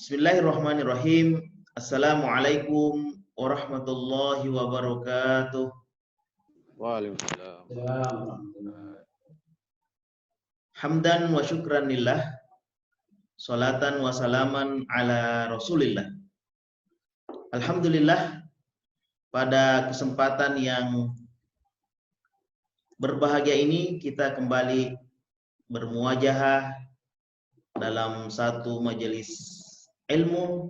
Bismillahirrahmanirrahim. Assalamualaikum warahmatullahi wabarakatuh. Waalaikumsalam. Hamdan wa syukran lillah. Salatan wa salaman ala Rasulillah. Alhamdulillah, pada kesempatan yang berbahagia ini kita kembali bermuajahah dalam satu majelis ilmu,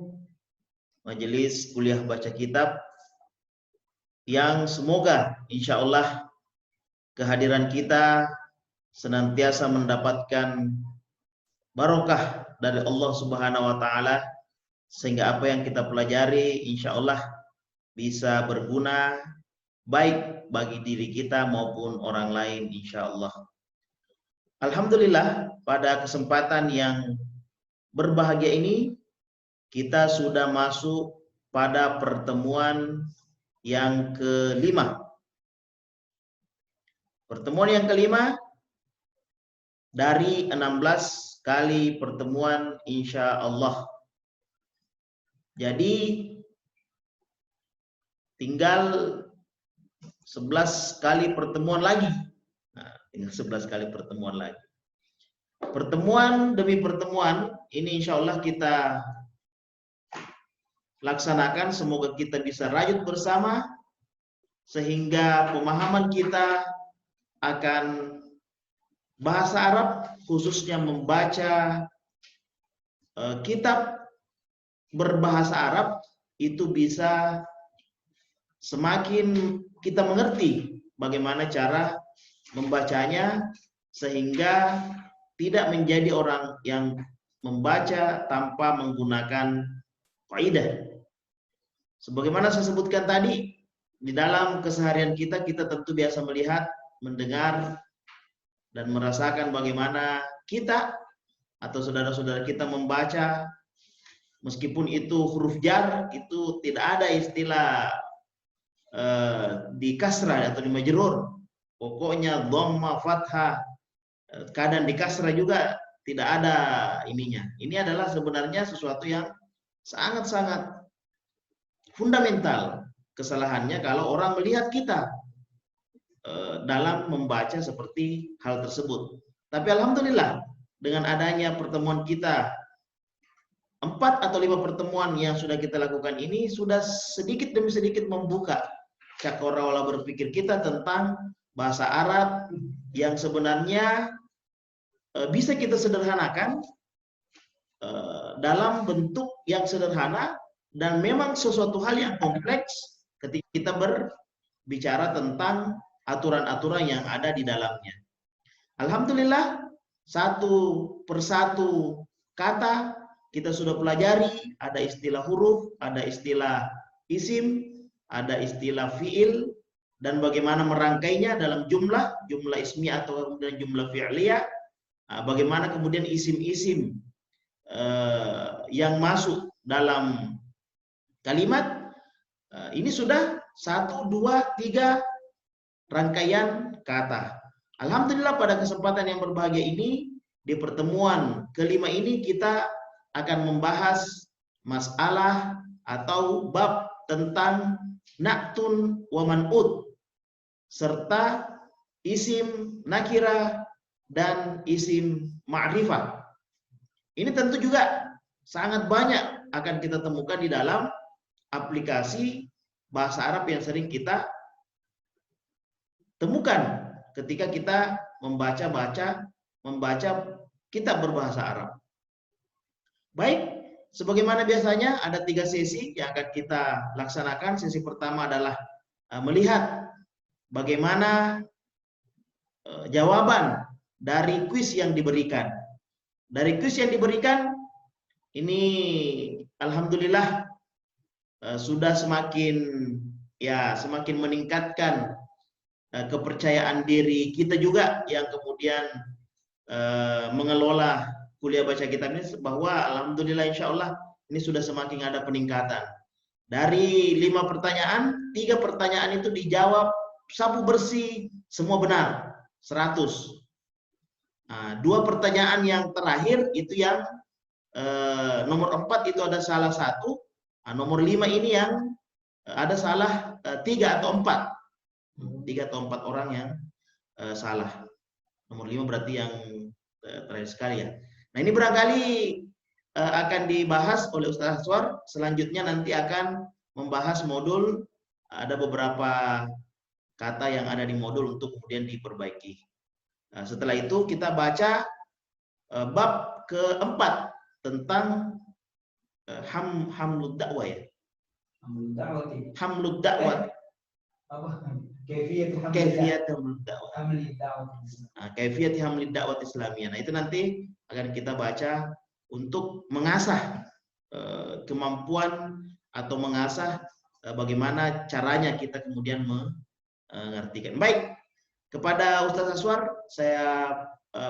majelis kuliah baca kitab yang semoga insya Allah kehadiran kita senantiasa mendapatkan barokah dari Allah Subhanahu wa taala, sehingga apa yang kita pelajari insya Allah bisa berguna baik bagi diri kita maupun orang lain insya Allah. Alhamdulillah, pada kesempatan yang berbahagia ini kita sudah masuk pada pertemuan yang kelima. Pertemuan yang kelima dari 16 kali pertemuan insya Allah. Jadi tinggal 11 kali pertemuan lagi. Nah, tinggal 11 kali pertemuan lagi. Pertemuan demi pertemuan ini insya Allah kita laksanakan. Semoga kita bisa rajut bersama sehingga pemahaman kita akan bahasa Arab, khususnya membaca kitab berbahasa Arab, itu bisa semakin kita mengerti bagaimana cara membacanya, sehingga tidak menjadi orang yang membaca tanpa menggunakan kaidah. Sebagaimana saya sebutkan tadi, di dalam keseharian kita tentu biasa melihat, mendengar, dan merasakan bagaimana kita atau saudara-saudara kita membaca, meskipun itu huruf jar, itu tidak ada istilah di kasrah atau di majrur. Pokoknya dhamma, fathah, kadang di kasrah juga tidak ada ininya. Ini adalah sebenarnya sesuatu yang sangat-sangat fundamental kesalahannya kalau orang melihat kita dalam membaca seperti hal tersebut. Tapi alhamdulillah, dengan adanya pertemuan kita 4 atau 5 pertemuan yang sudah kita lakukan ini, sudah sedikit demi sedikit membuka cakrawala berpikir kita tentang bahasa Arab yang sebenarnya bisa kita sederhanakan dalam bentuk yang sederhana, dan memang sesuatu hal yang kompleks ketika kita berbicara tentang aturan-aturan yang ada di dalamnya. Alhamdulillah, satu persatu kata kita sudah pelajari. Ada istilah huruf, ada istilah isim, ada istilah fiil, dan bagaimana merangkainya dalam jumlah ismi atau kemudian jumlah fi'liyah. Bagaimana kemudian isim-isim yang masuk dalam kalimat. Ini sudah 1, 2, 3 rangkaian kata. Alhamdulillah, pada kesempatan yang berbahagia ini, di pertemuan kelima ini kita akan membahas masalah atau bab tentang na'tun wa man'ut, serta isim nakirah dan isim ma'rifah. Ini tentu juga sangat banyak akan kita temukan di dalam aplikasi bahasa Arab yang sering kita temukan ketika kita membaca kitab berbahasa Arab. Baik, sebagaimana biasanya ada 3 sesi yang akan kita laksanakan. Sesi pertama adalah melihat bagaimana jawaban dari kuis yang diberikan. Dari kuis yang diberikan ini alhamdulillah sudah semakin meningkatkan kepercayaan diri kita juga yang kemudian mengelola kuliah baca kitab ini, bahwa alhamdulillah insya Allah ini sudah semakin ada peningkatan. Dari 5 pertanyaan, 3 pertanyaan itu dijawab sapu bersih, semua benar, 100. Nah, 2 pertanyaan yang terakhir itu yang nomor 4 itu ada salah satu, nomor 5 ini yang ada salah 3 atau 4. 3 atau 4 orang yang salah. Nomor 5 berarti yang terakhir sekali ya. Nah, ini barangkali akan dibahas oleh Ustaz Aswar. Selanjutnya nanti akan membahas modul, ada beberapa kata yang ada di modul untuk kemudian diperbaiki. Nah, setelah itu kita baca bab keempat tentang hamlud dakwah ya. Hamlud dakwah. Kaifiyat hamlud dakwah. Kaifiyat hamlud dakwah Islamiyah. Nah, itu nanti akan kita baca untuk mengasah kemampuan atau mengasah bagaimana caranya kita kemudian mengartikan. Baik, kepada Ustaz Aswar saya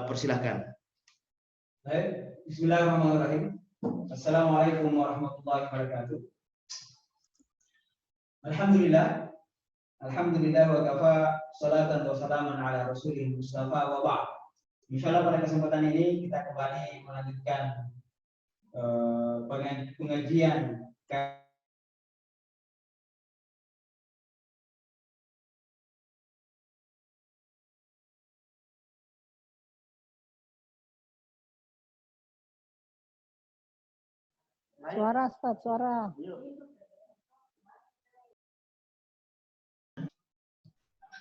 persilahkan. Baik, bismillahirrahmanirrahim. Assalamualaikum warahmatullahi wabarakatuh. Alhamdulillah wa kafa, salatan wa salaman ala rasulih mustafa wa ba'd. Insyaallah pada kesempatan ini kita kembali melanjutkan pengajian Suara, Ustaz, suara.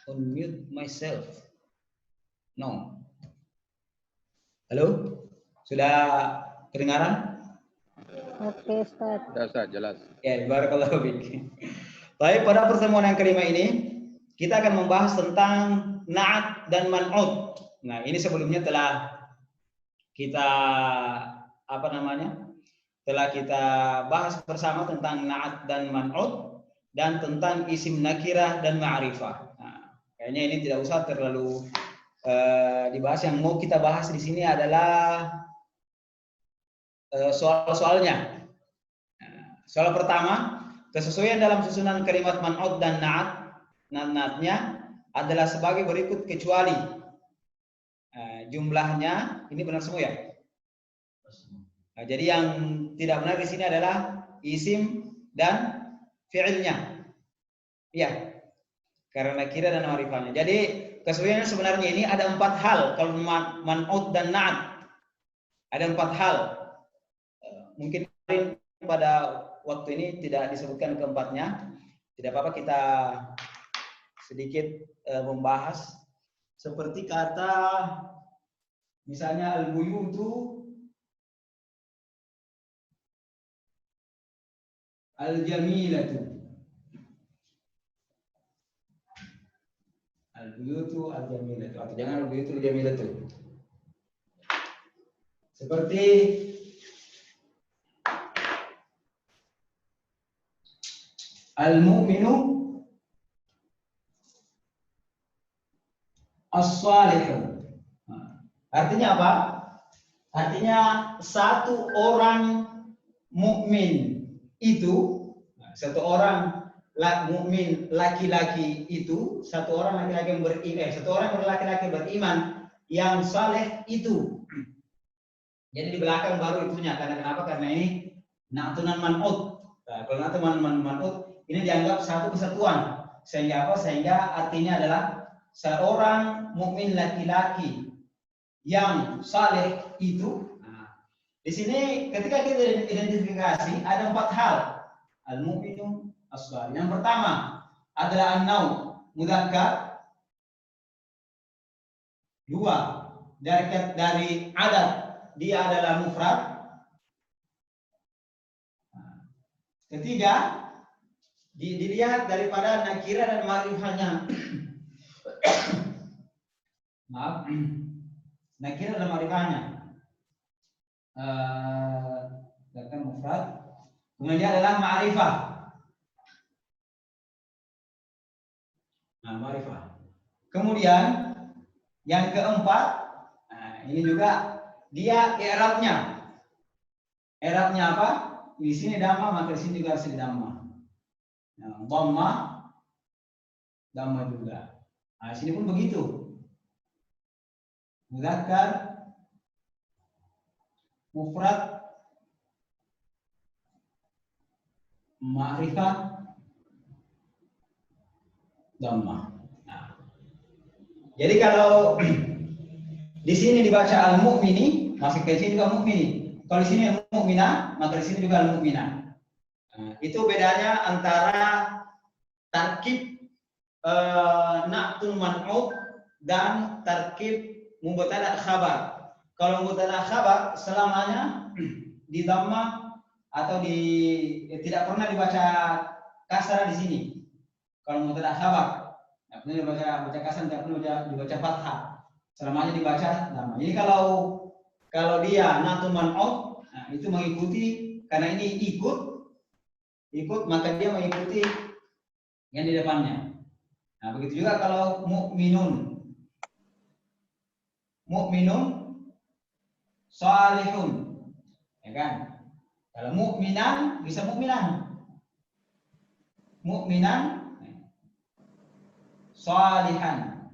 Unmute myself. No. Halo? Sudah kedengaran? Oke, Ustaz. Sudah, jelas. Ya, barakallahu fiik. Baik, pada pertemuan yang kelima ini kita akan membahas tentang na'at dan man'ut. Nah, ini sebelumnya telah kita telah kita bahas bersama tentang na'at dan man'ut dan tentang isim nakirah dan ma'rifah. Nah, kayaknya ini tidak usah terlalu dibahas. Yang mau kita bahas di sini adalah soal-soalnya. Soal pertama, kesesuaian dalam susunan kalimat man'ut dan na'atnya adalah sebagai berikut kecuali jumlahnya ini benar semua ya. Nah, jadi yang tidak benar di sini adalah isim dan fi'ilnya. Iya. Karena kira dan ma'rifahnya. Jadi kesesuaiannya sebenarnya ini ada 4 hal kalau man'ut dan na'at. Ada 4 hal. Mungkin pada waktu ini tidak disebutkan keempatnya. Tidak apa-apa, kita sedikit membahas seperti kata misalnya al-buyutu, al-jamilatu. Al-buyutu al-jamilatu, atau jangan al-buyutu al-jamilatu. Seperti al-mu'minu as-salihu. Artinya apa? Artinya satu orang mukmin itu, satu orang mukmin laki-laki itu, satu orang laki-laki yang beriman, satu orang laki-laki beriman yang saleh itu. Jadi di belakang baru itunya. Karena kenapa? Karena ini na'tunan man'ut. Nah, kalau na'tunan man'ut ini dianggap satu kesatuan. Sehingga apa? Sehingga artinya adalah seorang mukmin laki-laki yang saleh itu. Nah, di sini ketika kita identifikasi ada 4 hal. Al-mu'minu as-salih. Yang pertama adalah an-naum, mudzakkar. 2, dari adad, dia adalah mufrad. Ketiga, dilihat daripada nakirah dan ma'rifahnya. Maaf, nakirah dan ma'rifahnya. Datang mufrad. Kemudian adalah ma'rifah. Nah, ma'rifah. Kemudian yang keempat, ini juga dia i'rabnya. I'rabnya apa? Di sini dhamma, maka di sini juga harus dhamma. Nah, dhamma juga. Nah, sini pun begitu. Mudzakkar, mufrad, ma'rifah dhammah. Nah, jadi kalau di sini dibaca al-mu'mini, masuk ke sini juga mu'mini. Kalau di sini al-mu'mina, maka di sini juga al-mu'mina. Nah, itu bedanya antara tarkib na'tul man'ut dan tarkib mubtada khabar. Kalau mubtada khabar selamanya di dhammah atau tidak pernah dibaca kasrah di sini. Kalau mubtada khabar, tidak pernah dibaca kasrah, tidak pernah dibaca fathah. Selamanya dibaca dhammah. Jadi kalau dia na'tul man'ut, nah, itu mengikuti, karena ini ikut maka dia mengikuti yang di depannya. Nah, begitu juga kalau mu'minun salihun, ya kan? Kalau mu'minan bisa mu'minan salihan,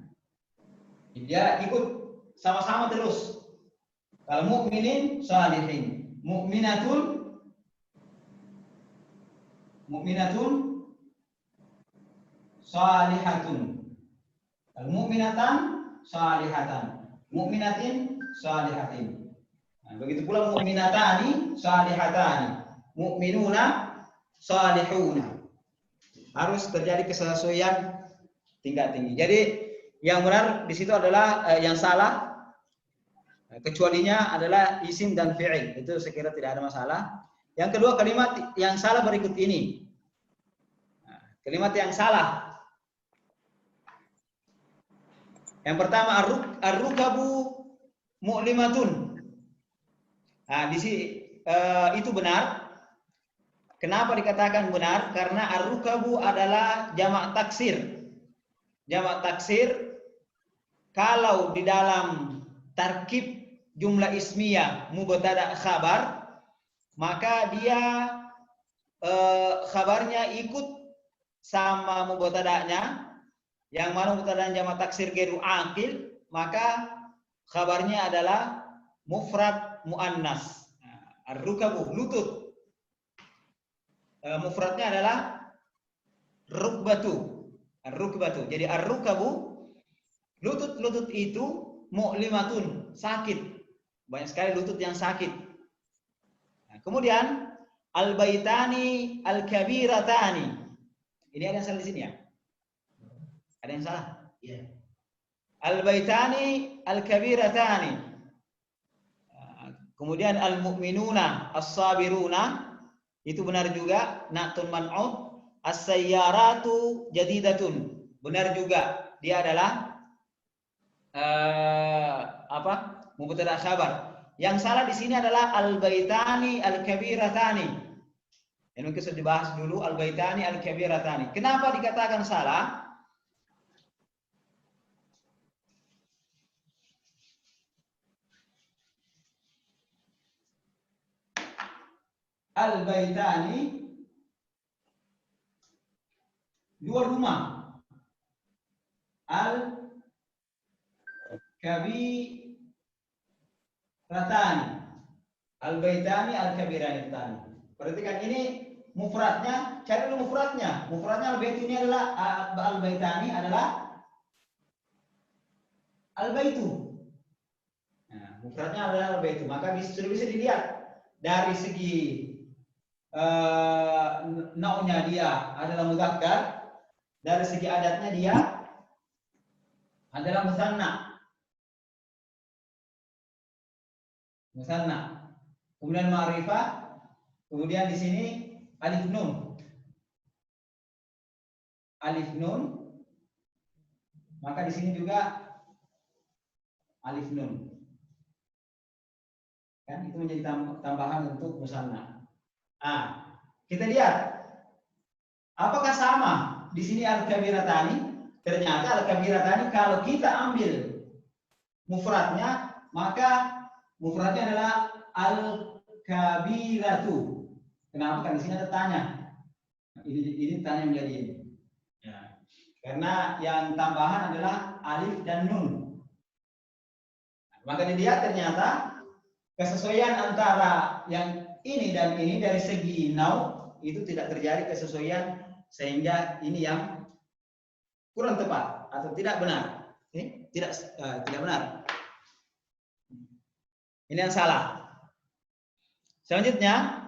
dia ikut sama-sama terus. Kalau mu'minin salihin, mu'minatun salihatun, al-mu'minatan salihatan, mu'minatin salihatin. Nah, begitu pula mu'minatani salihatani, mu'minuna salihuna. Harus terjadi kesesuaian tingkat tinggi. Jadi yang benar di situ adalah yang salah, kecualinya adalah isim dan fi'il. Itu saya kira tidak ada masalah. Yang kedua, kalimat yang salah berikut ini. Nah, kalimat yang salah. Yang pertama, ar-rukabu mu'limatun. Nah, di sini itu benar. Kenapa dikatakan benar? Karena ar-rukabu adalah jamak taksir. Jamak taksir kalau di dalam tarkib jumlah ismiyah mubtada khabar, maka dia khabarnya ikut sama mubtada'nya. Yang mana mubtada jamak taksir ghairu aqil, maka khabarnya adalah mufrad muannas. Ar-rukabu lutut. Mufradnya adalah rukbatu. Ar-rukbatu. Jadi ar-rukabu lutut itu mu'limatun, sakit. Banyak sekali lutut yang sakit. Nah, kemudian al-baitani al-kabiratani. Ini ada yang salah di sini ya? Ada yang salah? Iya. Al-baitani al-kabiratani. Kemudian al-mu'minuna as-sabiruna, itu benar juga, na'tun man'ut. As-sayyaratu jadidatun, benar juga, dia adalah mubtada khabar. Yang salah di sini adalah al-baitani al-kabiratani. Ini mungkin sudah dibahas dulu, al-baitani al-kabiratani. Kenapa dikatakan salah? Al-baitani, dua rumah. Al-kabiratani, al-baitani al-kabiratani. Perhatikan ini mufradnya, cari dulu mufradnya. Mufradnya al-baitu ini adalah al-baitani adalah al-baitu. Nah, mufradnya adalah al-baitu. Maka sudah bisa dilihat dari segi nau'nya dia adalah mudzakkar, dari segi adatnya dia adalah musanna. Kemudian ma'rifah, kemudian di sini alif nun. Maka di sini juga alif nun. Kan itu menjadi tambahan untuk musanna. Nah, kita lihat apakah sama di sini al-kabiratani. Ternyata al-kabiratani kalau kita ambil mufradnya, maka mufradnya adalah al-kabiratu. Kenapa? Kan di sini ada tanya. Ini tanya menjadi ini. Ya. Karena yang tambahan adalah alif dan nun. Maka dilihat ternyata kesesuaian antara yang ini dan ini dari segi nau itu tidak terjadi kesesuaian sehingga ini yang kurang tepat atau tidak benar. Tidak benar. Ini yang salah. Selanjutnya,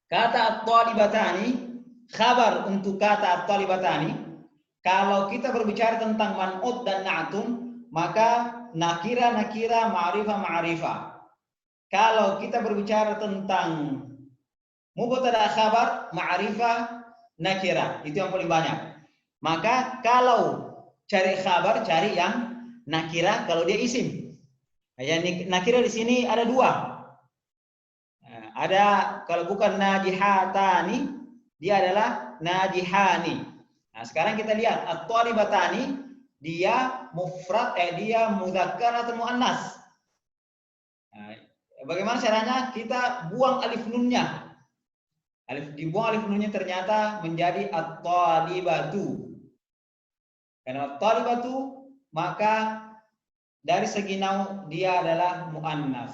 kata at-talibatani, khabar untuk kata at-talibatani, kalau kita berbicara tentang man'ut dan na'tun, maka nakira, ma'rifah, ma'rifah. Kalau kita berbicara tentang mubtada khabar, ma'rifah, nakira, itu yang paling banyak. Maka kalau cari khabar, cari yang nakira kalau dia isim. Yang nakira di sini ada dua. Ada kalau bukan najihatani, dia adalah najihani. Nah, sekarang kita lihat at-talibatani, dia mufrad, dia mudzakkar atau muannas. Nah, bagaimana caranya? Kita buang alif nunnya. Dibuang alif nunnya ternyata menjadi at-talibatu. Karena at-talibatu maka dari segi nau dia adalah muannas.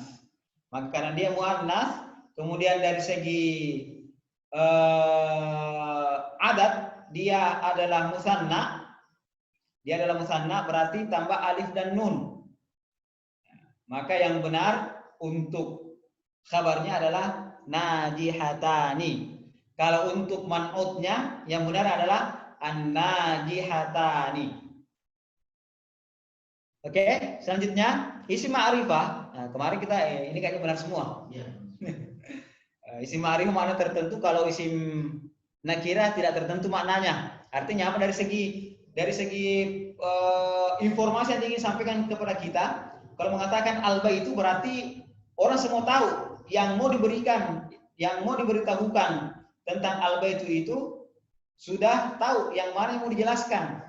Maka karena dia muannas, kemudian dari segi adat dia adalah musanna. Dia adalah musanna berarti tambah alif dan nun. Maka yang benar untuk khabarnya adalah najihatani. Kalau untuk man'utnya yang benar adalah an-najihatani. Oke, selanjutnya isim ma'rifah. Nah, kemarin kita ini kayaknya benar semua. Ya. Isim ma'rifah makna tertentu, kalau isim nakirah tidak tertentu maknanya. Artinya apa? Dari segi informasi yang ingin sampaikan kepada kita, kalau mengatakan alba itu berarti orang semua tahu yang mau diberikan, yang mau diberitahukan tentang alba itu sudah tahu yang mana yang mau dijelaskan.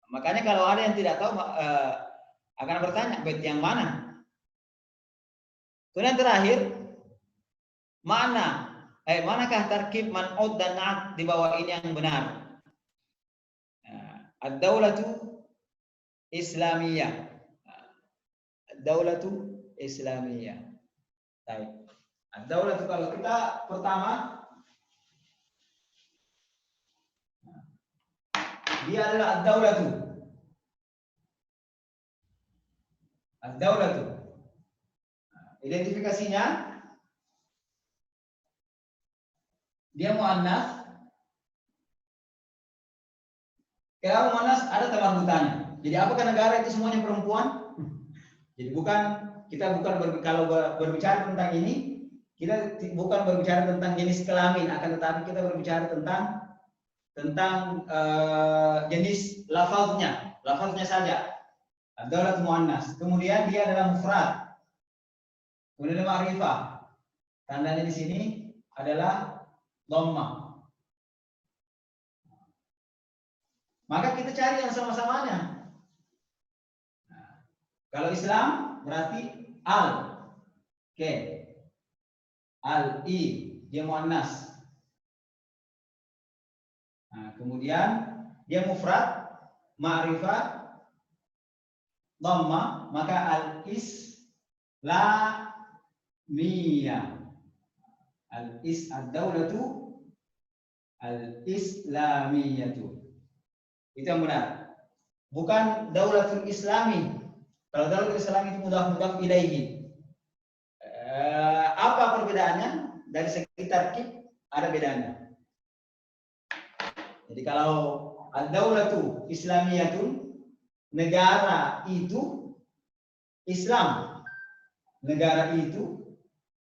Makanya kalau ada yang tidak tahu akan bertanya bait yang mana. Kemudian terakhir, manakah tarkib man'ut dan na'at di bawah ini yang benar? Ad-daulatu Islamiyah. Ad-daulatu Islamiyah. Baik. Ad-daulatu kalau kita pertama dia adalah ad-daulatu. Ad-daulatu. Identifikasinya dia muannas. Kalau muannas ada tamarbutannya. Jadi apakah negara itu semuanya perempuan? Jadi kalau berbicara tentang ini, kita bukan berbicara tentang jenis kelamin, akan tetapi kita berbicara tentang jenis lafaznya saja. Ad-daulat muannas. Kemudian dia adalah mufrad. Kemudian ma'rifah. Tandanya di sini adalah dhamma. Maka kita cari yang sama-samanya. Nah, kalau Islam berarti al. Oke. Al-i dia muannas. Nah, kemudian dia mufrad, ma'rifah, dhamma, maka al-islamiyah. Ad-daulatu al-islamiyatu. Itu yang benar. Bukan daulatul islami. Kalau daulatul islami itu mudhaf ilaihi. Apa perbedaannya? Dari segi tarkib ada bedanya. Jadi kalau ad-daulatu islamiyatun, negara itu Islam. Negara itu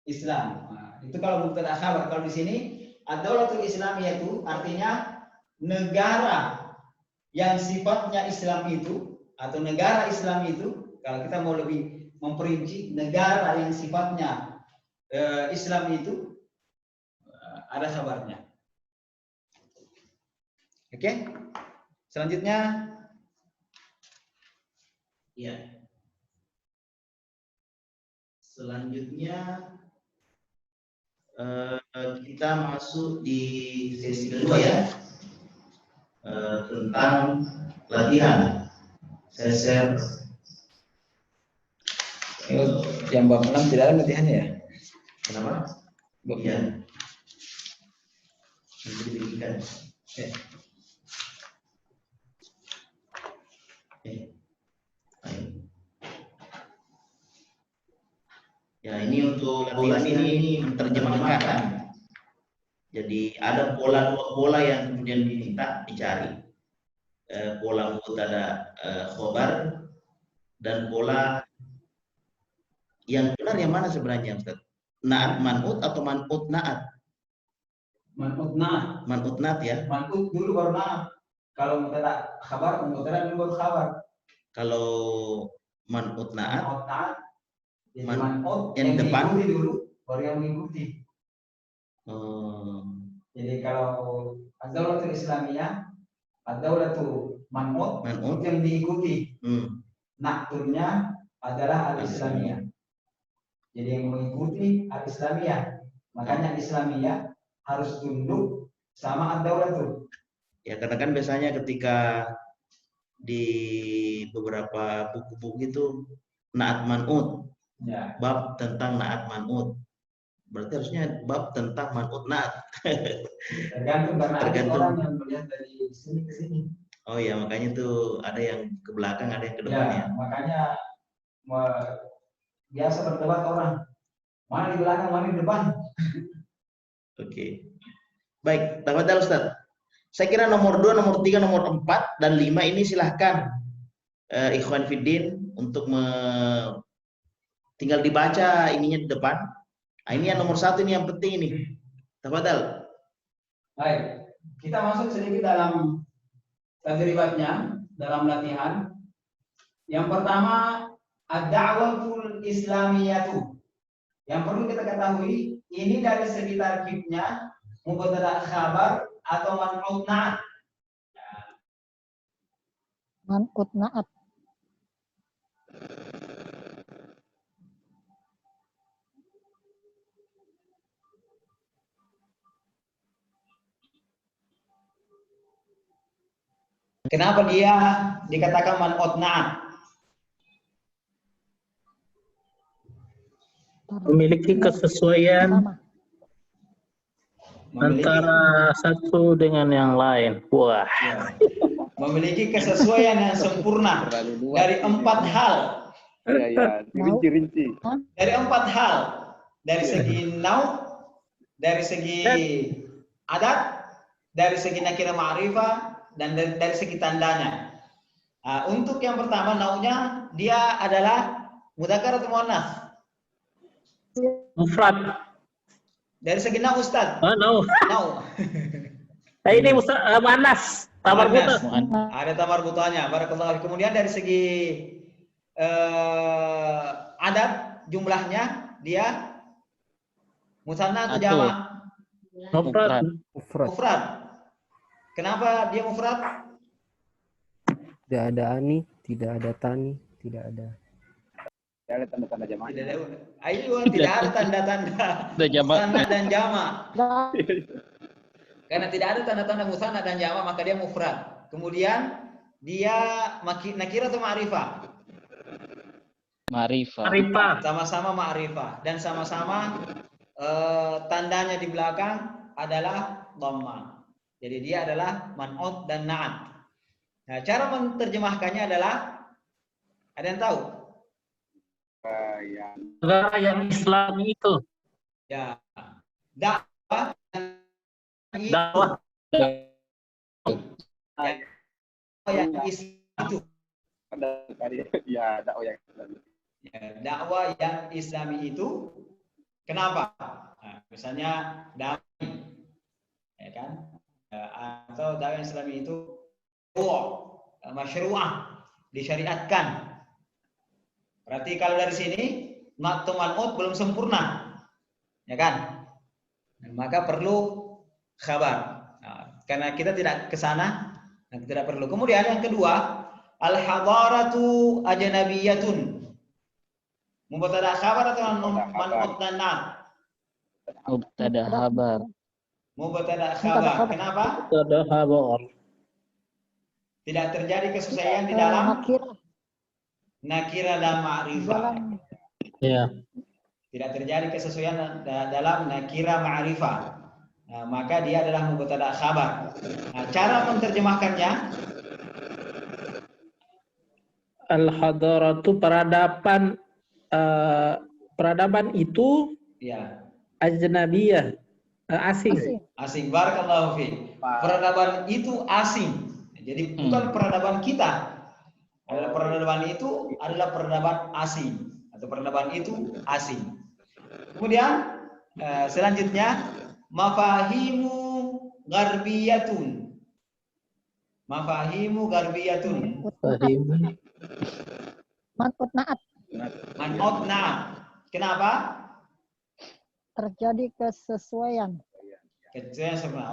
Islam. Nah, itu kalau mubtada khabar. Kalau di sini ad-daulatul islamiyatu artinya negara yang sifatnya Islam itu, atau negara Islam itu, kalau kita mau lebih memperinci, negara yang sifatnya Islam itu ada kabarnya. Oke, selanjutnya, Ya. Selanjutnya kita masuk di sesi kedua ya, tentang latihan. Saya share. Yang bab 6 tidak ada latihannya ya? Kenapa? Iya. Nanti diberikan. Ayo. Ya, ini untuk latihan ini menerjemahkan. Jadi ada pola dua pola yang kemudian diminta dicari. Pola mubtada khobar dan pola yang benar yang mana sebenarnya, Ustaz? Naat man'ut atau man'ut naat? Man'ut naat. Man'ut naat ya. Man'ut dulu baru naat. Kalau mubtada khabar, mubtada dulu baru khabar. Kalau man'ut naat, Man'ut naat. Jadi Man- man'ut yang yang depan. diikuti dulu, baru yang mengikuti. Jadi kalau ad-daulatul Islamiyah, ad-daulatul man'ut Man'ut. yang diikuti. Nakturnya adalah al-Islamiyah. Jadi yang mengikuti al-Islamiyah. Makanya Islamiyah harus tunduk sama ad-daulatul. Ya, karena kan biasanya ketika di beberapa buku-buku itu naat man'ut, Ya. bab tentang naat man'ut. Berarti harusnya bab tentang man'ut naat. Tergantung karena Tergantung. ada orang yang melihat dari sini ke sini. Oh ya, makanya tuh ada yang ke belakang, ada yang ke depan ya. Makanya biasa berdebat orang. Mana di belakang, mana di depan. Oke. Baik, tafadhal Ustaz. Saya kira nomor 2, nomor 3, nomor 4 dan 5 ini silahkan ikhwan fiddin untuk tinggal dibaca ininya di depan. Nah, ini yang nomor 1 ini yang penting ini. Tafadhal. Baik, kita masuk sedikit dalam tadribatnya, dalam latihan. Yang pertama, ad-da'watul islamiyatu. Yang perlu kita ketahui, ini dari segi tarkibnya mubtada khabar atau man'ut naat. Man'ut naat. Kenapa dia dikatakan man'ut naat? Memiliki kesesuaian Sama. antara satu dengan yang lain. Wah. Memiliki kesesuaian yang sempurna dari 4 hal. Ya, rinci-rinci. Dari 4 hal. Dari segi nau, dari segi adat, dari segi nakira ma'rifah, dan dari segi tandanya. Nah, untuk yang pertama naunya dia adalah mudzakkar atau muannats? Mufrad. Dari segi nau Ustaz. Oh, no. Nau. Ini Manas. Tamar Muannas. buta. Ada tamar butanya. Barakallahu. Kemudian dari segi adat jumlahnya dia musanna atau jama'? Mufrad. Mufrad. Kenapa dia mufrad? Tidak ada ani, tidak ada tani, tidak ada. Tidak ada tanda-tanda jamaah. Tidak ada tanda-tanda musanna dan jama'. Karena tidak ada tanda-tanda musanna dan jama', maka dia mufrad. Kemudian dia nakira atau ma'rifah? Ma'rifah. Sama-sama ma'rifah dan sama-sama tandanya di belakang adalah dhamma. Jadi dia adalah man'ut dan na'at. Nah, cara menerjemahkannya adalah ada yang tahu? Negara yang Islami itu. Ya, dakwah Dakwah. yang Islam itu. Ya, dakwah yang Ya, dakwah yang Islami itu kenapa? Nah, misalnya damai, ya kan? Atau dakwah Islami itu masyru'ah, disyariatkan. Berarti kalau dari sini man'ut belum sempurna, ya kan? Maka perlu khabar. Nah, karena kita tidak ke sana, tidak perlu. Kemudian yang kedua, al-hadaratu ajnabiyatun. Mubtada khabar atau man'ut dan na'at? Mubtada khabar. Mubtada khabar. Kenapa? Mubtada khabar. Tidak terjadi kesesuaian di dalam Nakira. nakira dan ma'rifah. Ya. tidak terjadi kesesuaian dalam nakira ma'rifah. Nah, maka dia adalah mubtada khabar. Nah, cara menerjemahkannya, Al-hadaratu peradaban, peradaban itu ya, ajnabiyah, asing. Asing. asing. Barakallahu fi. Peradaban itu asing. Jadi bukan peradaban kita. Peradaban itu adalah peradaban asing atau peradaban itu asing. Kemudian selanjutnya mafahimu garbiyatun. Mafahimu garbiyatun. Man'ut na'at. Man'ut na'at. Kenapa? Terjadi kesesuaian.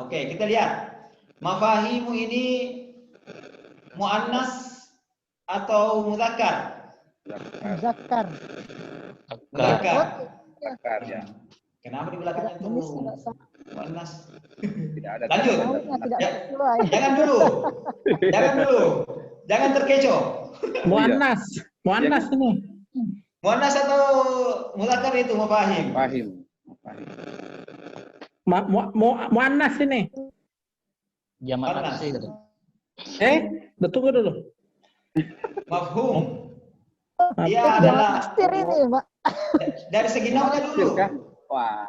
Oke, kita lihat. Mafahimu ini muannas atau mudzakkar? Muzakkar. Mudzakkar. Bakar ya. Kenapa di belakangnya itu Jenis tidak sama. muannas? Tidak ada. Lanjut. Naunya tidak Ya. sesuai. Jangan dulu. Jangan dulu. Jangan terkecoh. Muannas, muannas ini. Muannas atau mudzakkar itu mafahim? Fahim. Muannas ini. Jamak Muannas. taksir. Tunggu dulu. Mafhum. Dia Jamak adalah taksir ini, Mbak. dari segi naunya dulu. Wah,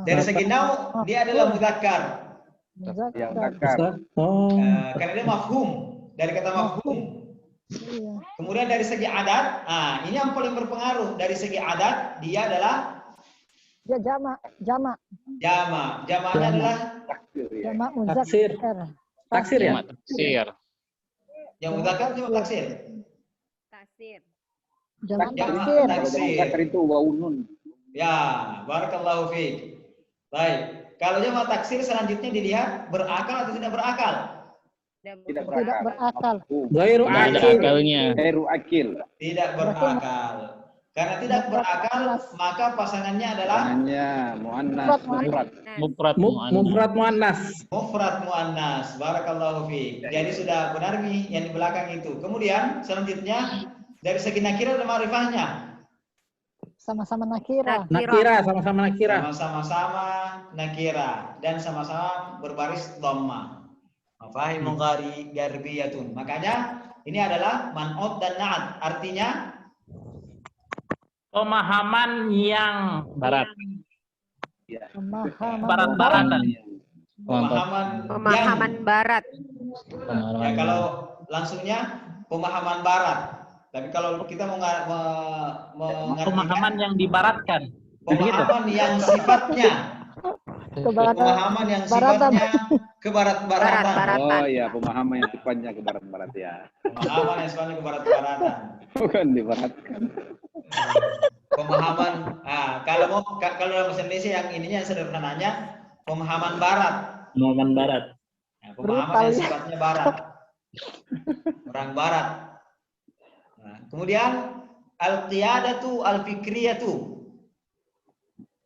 Dari segi nau dia adalah mudzakkar. yang Muzakkar. bakar. Oh, Karena dia mafhum dari kata mafhum. Iya. Kemudian dari segi adat, ini yang paling berpengaruh. Dari segi adat dia adalah Dia jamak. jama. Jamanya Jama. adalah Takdir ya. Jamak Taksir. muzakkar. taksir ya. Jamak taksir. yang mudzakkar cuma taksir. Tasir. Jamak Jamak taksir. Kalau taksir. bakar itu waunun. Ya, barakallahu fiik. Baik. Kalau jamak taksir selanjutnya dilihat berakal atau tidak berakal. Tidak Tidak berakal. Gairu Tidak ada akil. akalnya. Heru akil. Tidak berakal. Karena tidak berakal, maka pasangannya adalah Tangannya muannas mufrad. Mufrad muannas. Mufrad muannas. mufrad muannas. Barakallahu fiik. Jadi sudah benar nih yang di belakang itu. Kemudian selanjutnya dari segi nakira dan ma'rifahnya. Sama-sama nakira. Nakira, sama-sama nakira. Sama-sama nakira dan sama-sama berbaris dhamma. Mafahimu garbiyatun. Makanya ini adalah man'ut dan na'at. Artinya Pemahaman yang Barat. Pemahaman. barat-baratan. Pemahaman barat. Ya, kalau langsungnya pemahaman barat. Tapi kalau kita mau mengartikan Pemahaman yang dibaratkan. pemahaman yang sifatnya pemahaman yang sifatnya kebarat-baratan. Barat-baratan. Oh iya, pemahaman yang sifatnya ke barat-barat ya. Pemahaman yang sifatnya kebarat-baratan. Bukan dibaratkan. Pemahaman kalau dalam bahasa Indonesia yang ininya sederhananya pemahaman barat. Pemahaman barat. Nah, pemahaman yang sifatnya barat. Orang barat. Nah, kemudian al-qiyadatu al-fikriyatu.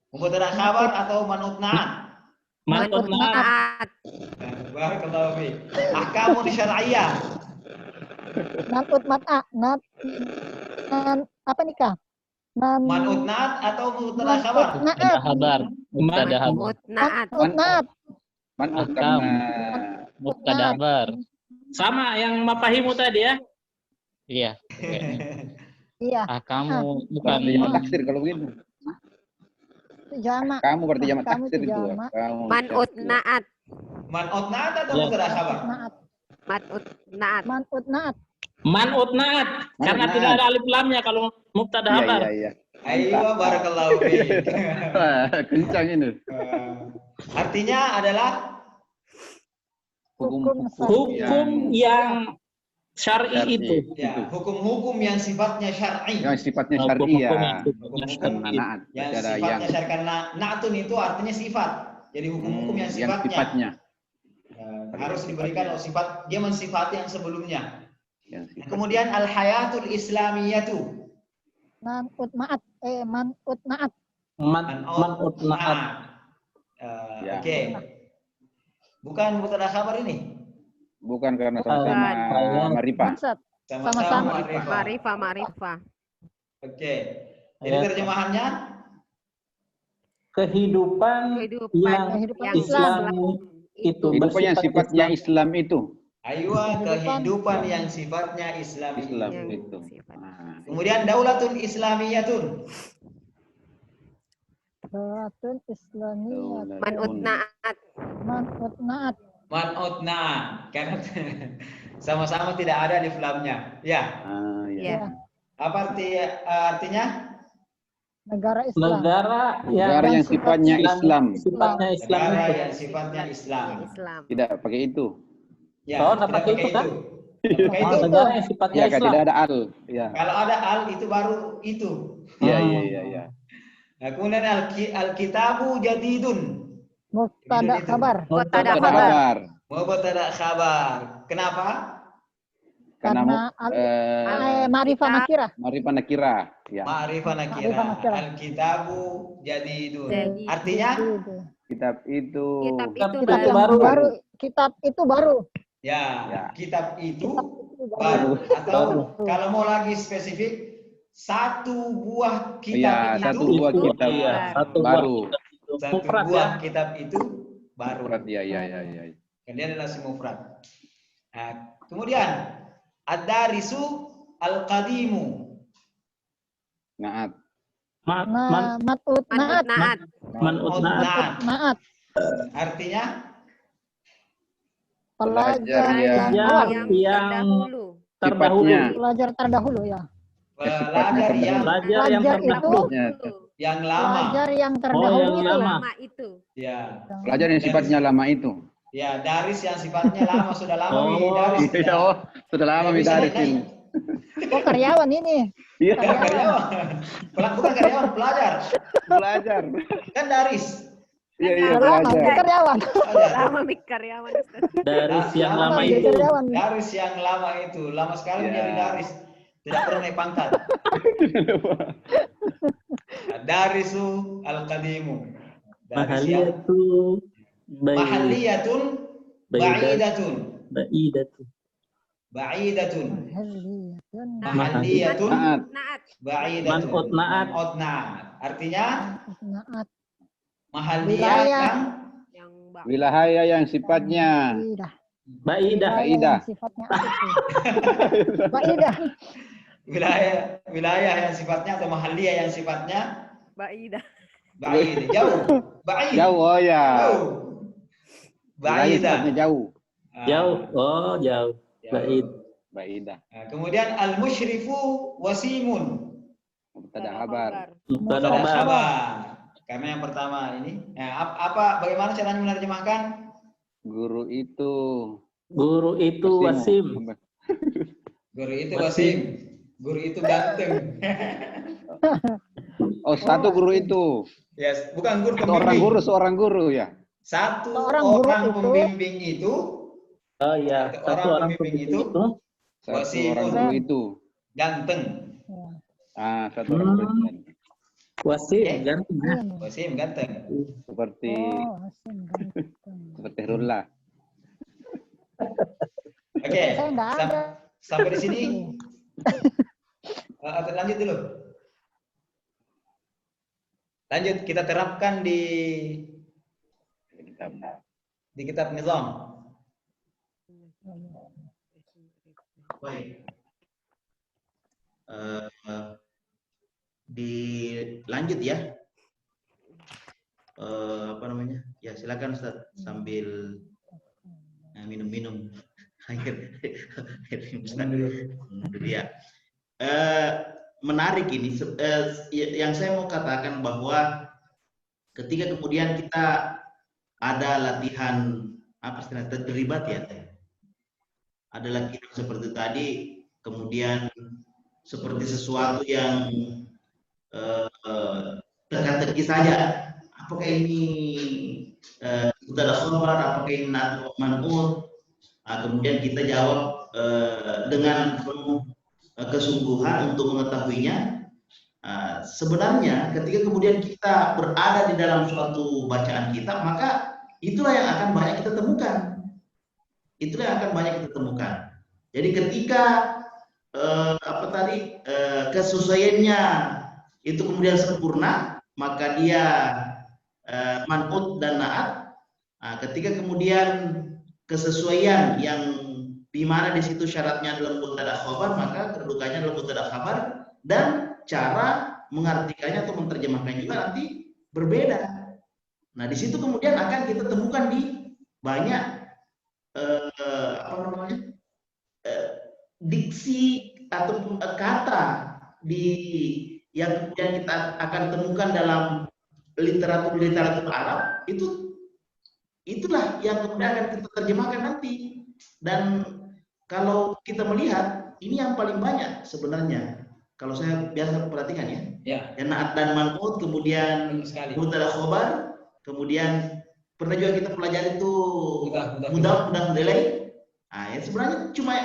Mubtada khabar atau man'ut na'at. Man'ut na'at. Naat. Barakallahu fiik. Ahkamun syar'iyyah. Man'ut mat'a. Apa nikah? Man'ut na'at atau mubtada khabar? Mubtada khabar. Mubtada khabar. Mutnaat. Man'ut na'at. Man'ut Ahkam. karena Mubtada khabar. Sama yang mafahimu tadi ya. Iya. Iya. Kamu bukan berarti jamak taksir kalau begitu. Itu jamak. Kamu berarti jamak Kamu taksir itu itu. jamak. Kamu. Man'ut naat. Man'ut na'at atau Ya. mubtada khabar? Na'at. Man'ut naat. Man'ut na'at. Man'ut na'at. Karena na'at. tidak ada alif lamnya kalau mubtada Iya khabar. iya iya. Ayo barakallahu fiik. Wah, kencang ini. Artinya adalah Hukum yang syar'i itu. ya hukum-hukum yang sifatnya syar'i. Yang sifatnya Hukum-hukum syar'i ya. yang Hukum-hukum Naat. yang Ada sifatnya syar'i karena na'tun itu artinya sifat. Jadi hukum-hukum yang sifatnya harus diberikan sifat, dia mensifati yang sebelumnya. Yang sifat. Kemudian al-hayatul islamiyatu. Man'ut ma'at. Man'ut na'at. Man'ut na'at. Ya. Oke. Bukan mubtada khabar ini. Bukan karena sama-sama marifah. Maksud. Sama-sama Sama-sama. ma'rifah. Ma'rifah, ma'rifah. Oke. Jadi terjemahannya kehidupan yang Kehidupan Islam itu Kehidupan yang bersifat sifatnya Islam. Islam itu. Aywa, kehidupan yang sifatnya Islam Islam itu. itu. Sifat. Ah. Kemudian daulatun Islamiyatun. Daulatun Islamiyah. Man'ut na'at. Man'ut na'at. Man'utna. Karena sama-sama tidak ada di lamnya. Ya. Ah, ya. Ya. Apa artinya? Negara Islam. Negara yang sifatnya Islam. Sifatnya Islam Negara itu. yang sifatnya Islam. Islam. Tidak pakai itu. Ya, Oh, tidak pakai itu kan? Tidak pakai itu. Negara yang sifatnya Ya, kan Islam. tidak ada al. Ya. Kalau ada al itu baru itu. Ya, ya, ya, ya. Nah, kemudian al-kitabu jadidun. Mubtada khabar. Mubtada Ada khabar. kabar. Mubtada khabar. Kenapa? Karena ma'rifah nakirah. Ma'rifah nakirah. Ya. Ma'rifah nakira. Ma'rifah nakirah. Al-kitabu jadidun. Jadi, Artinya Kitab itu. kitab itu Kitab yang baru. baru. Kitab itu baru. ya, Ya. kitab itu Kitab baru. Atau Baru. kalau mau lagi spesifik, satu buah Ya, kitab satu itu buah kitab Iya, satu baru. satu mufrad ya. buah kitab itu baru. Mufrad, ya, ya, ya, ya. Kemudian adalah si mufrad. Nah, kemudian ad-darisu al-qadimu. Naat. Mat'ut Man'ut na'at. na'at. Man'ut na'at. Na'at. Artinya Pelajar yang yang Yang terdahulu. sifatnya. pelajar terdahulu ya. pelajar yang Pelajar yang Pelajar terdahulu. Ya, yang lama. Pelajar yang yang terdahulu itu. lama. Lama itu. Ya, Pelajar yang sifatnya lama itu. ya daris yang sifatnya lama sudah lama Oh. daris. Ya, oh, sudah lama Tidak bisa Midaris naik-naik. ini. Oh karyawan ini. Iya, Karyawan. Bukan karyawan, pelajar. belajar. Kan daris. Iya, iya, Sudah lama belajar. jadi karyawan. Pelajar. Lama mik karyawan. Ustaz. Dari yang lama Jadi itu. karyawan. Daris yang lama itu, lama sekali Ya. menjadi daris. Tidak pernah naik pangkat. Darisu al-qadimu. Daris yang Mahaliyatu mahalliyatun ba'idatun. Ba'idatu. Ba'idatun. Mahaliyatun. Mahalliyatun Naat. Naat. ba'idatun. Man'ut na'at. Man'ut na'at. Artinya Na'at. mahalliyah Wilayah. Yang Wilayah yang sifatnya Ba'idah. Ba'idah. Ba'idah. Yang sifatnya itu. Ba'idah. wilayah yang sifatnya atau mahalliyah yang sifatnya Ba'idah. ba'id, jauh. Ba'id. jauh. Oh ya. Jauh. Wilayah Ba'idah. sifatnya jauh. Ah, Jauh. Oh, jauh. jauh. Ba'id. Baidah. Nah, kemudian al-musyrifu wasimun. Mubtada kabar. Mubtada Mubtada khabar. khabar. Karena yang pertama ini, nah, bagaimana caranya menerjemahkan? Guru itu. Guru itu wasim. Guru itu Wasim. wasim. Guru itu ganteng. Oh, satu guru itu. Yes, bukan guru Seorang pembimbing. guru, seorang guru ya. Satu Seorang orang, guru itu- pembimbing itu Oh iya, Satu satu orang orang pembimbing pembimbing itu itu. Satu Wasimun. orang guru itu. ganteng. Ah, satu orang guru itu. Wasim, Oke. ganteng. Iya. Wasim ganteng. Seperti Oh, asin ganteng. seperti Rullah. Oke. Saya nggak ada. Sampai di sini. Lanjut dulu. Lanjut kita terapkan di kitab Nizam. Baik. Dilanjut ya. Apa namanya? Ya silakan Ustaz sambil minum-minum air. Ustaz dulu ya. Menarik ini. Yang saya mau katakan bahwa ketika kemudian kita ada latihan apa istilahnya terlibat ya. Ada latihan seperti tadi, kemudian seperti sesuatu yang teka-teki saja. Apakah ini mubtada khabar, apakah ini na'at man'ut? Kemudian kita jawab dengan penuh kesungguhan untuk mengetahuinya. Sebenarnya ketika kemudian kita berada di dalam suatu bacaan kita, maka itulah yang akan banyak kita temukan. Itulah yang akan banyak kita temukan. Jadi ketika kesesuaiannya itu kemudian sempurna, maka dia man'ut dan na'at. Nah, ketika kemudian kesesuaian yang di mana di situ syaratnya adalah mubtada khabar, maka kedudukannya adalah mubtada khabar, dan cara mengartikannya atau menerjemahkannya juga nanti berbeda. Nah, di situ kemudian akan kita temukan di banyak diksi atau kata yang kemudian kita akan temukan dalam literatur Arab, itulah yang kemudian akan kita terjemahkan nanti. Dan kalau kita melihat ini yang paling banyak sebenarnya, kalau saya biasa perhatikan ya, na'at dan man'ut, kemudian mubtada khabar, kemudian pernah juga kita pelajari itu mudhaf ilaih. Nah, ya sebenarnya cuma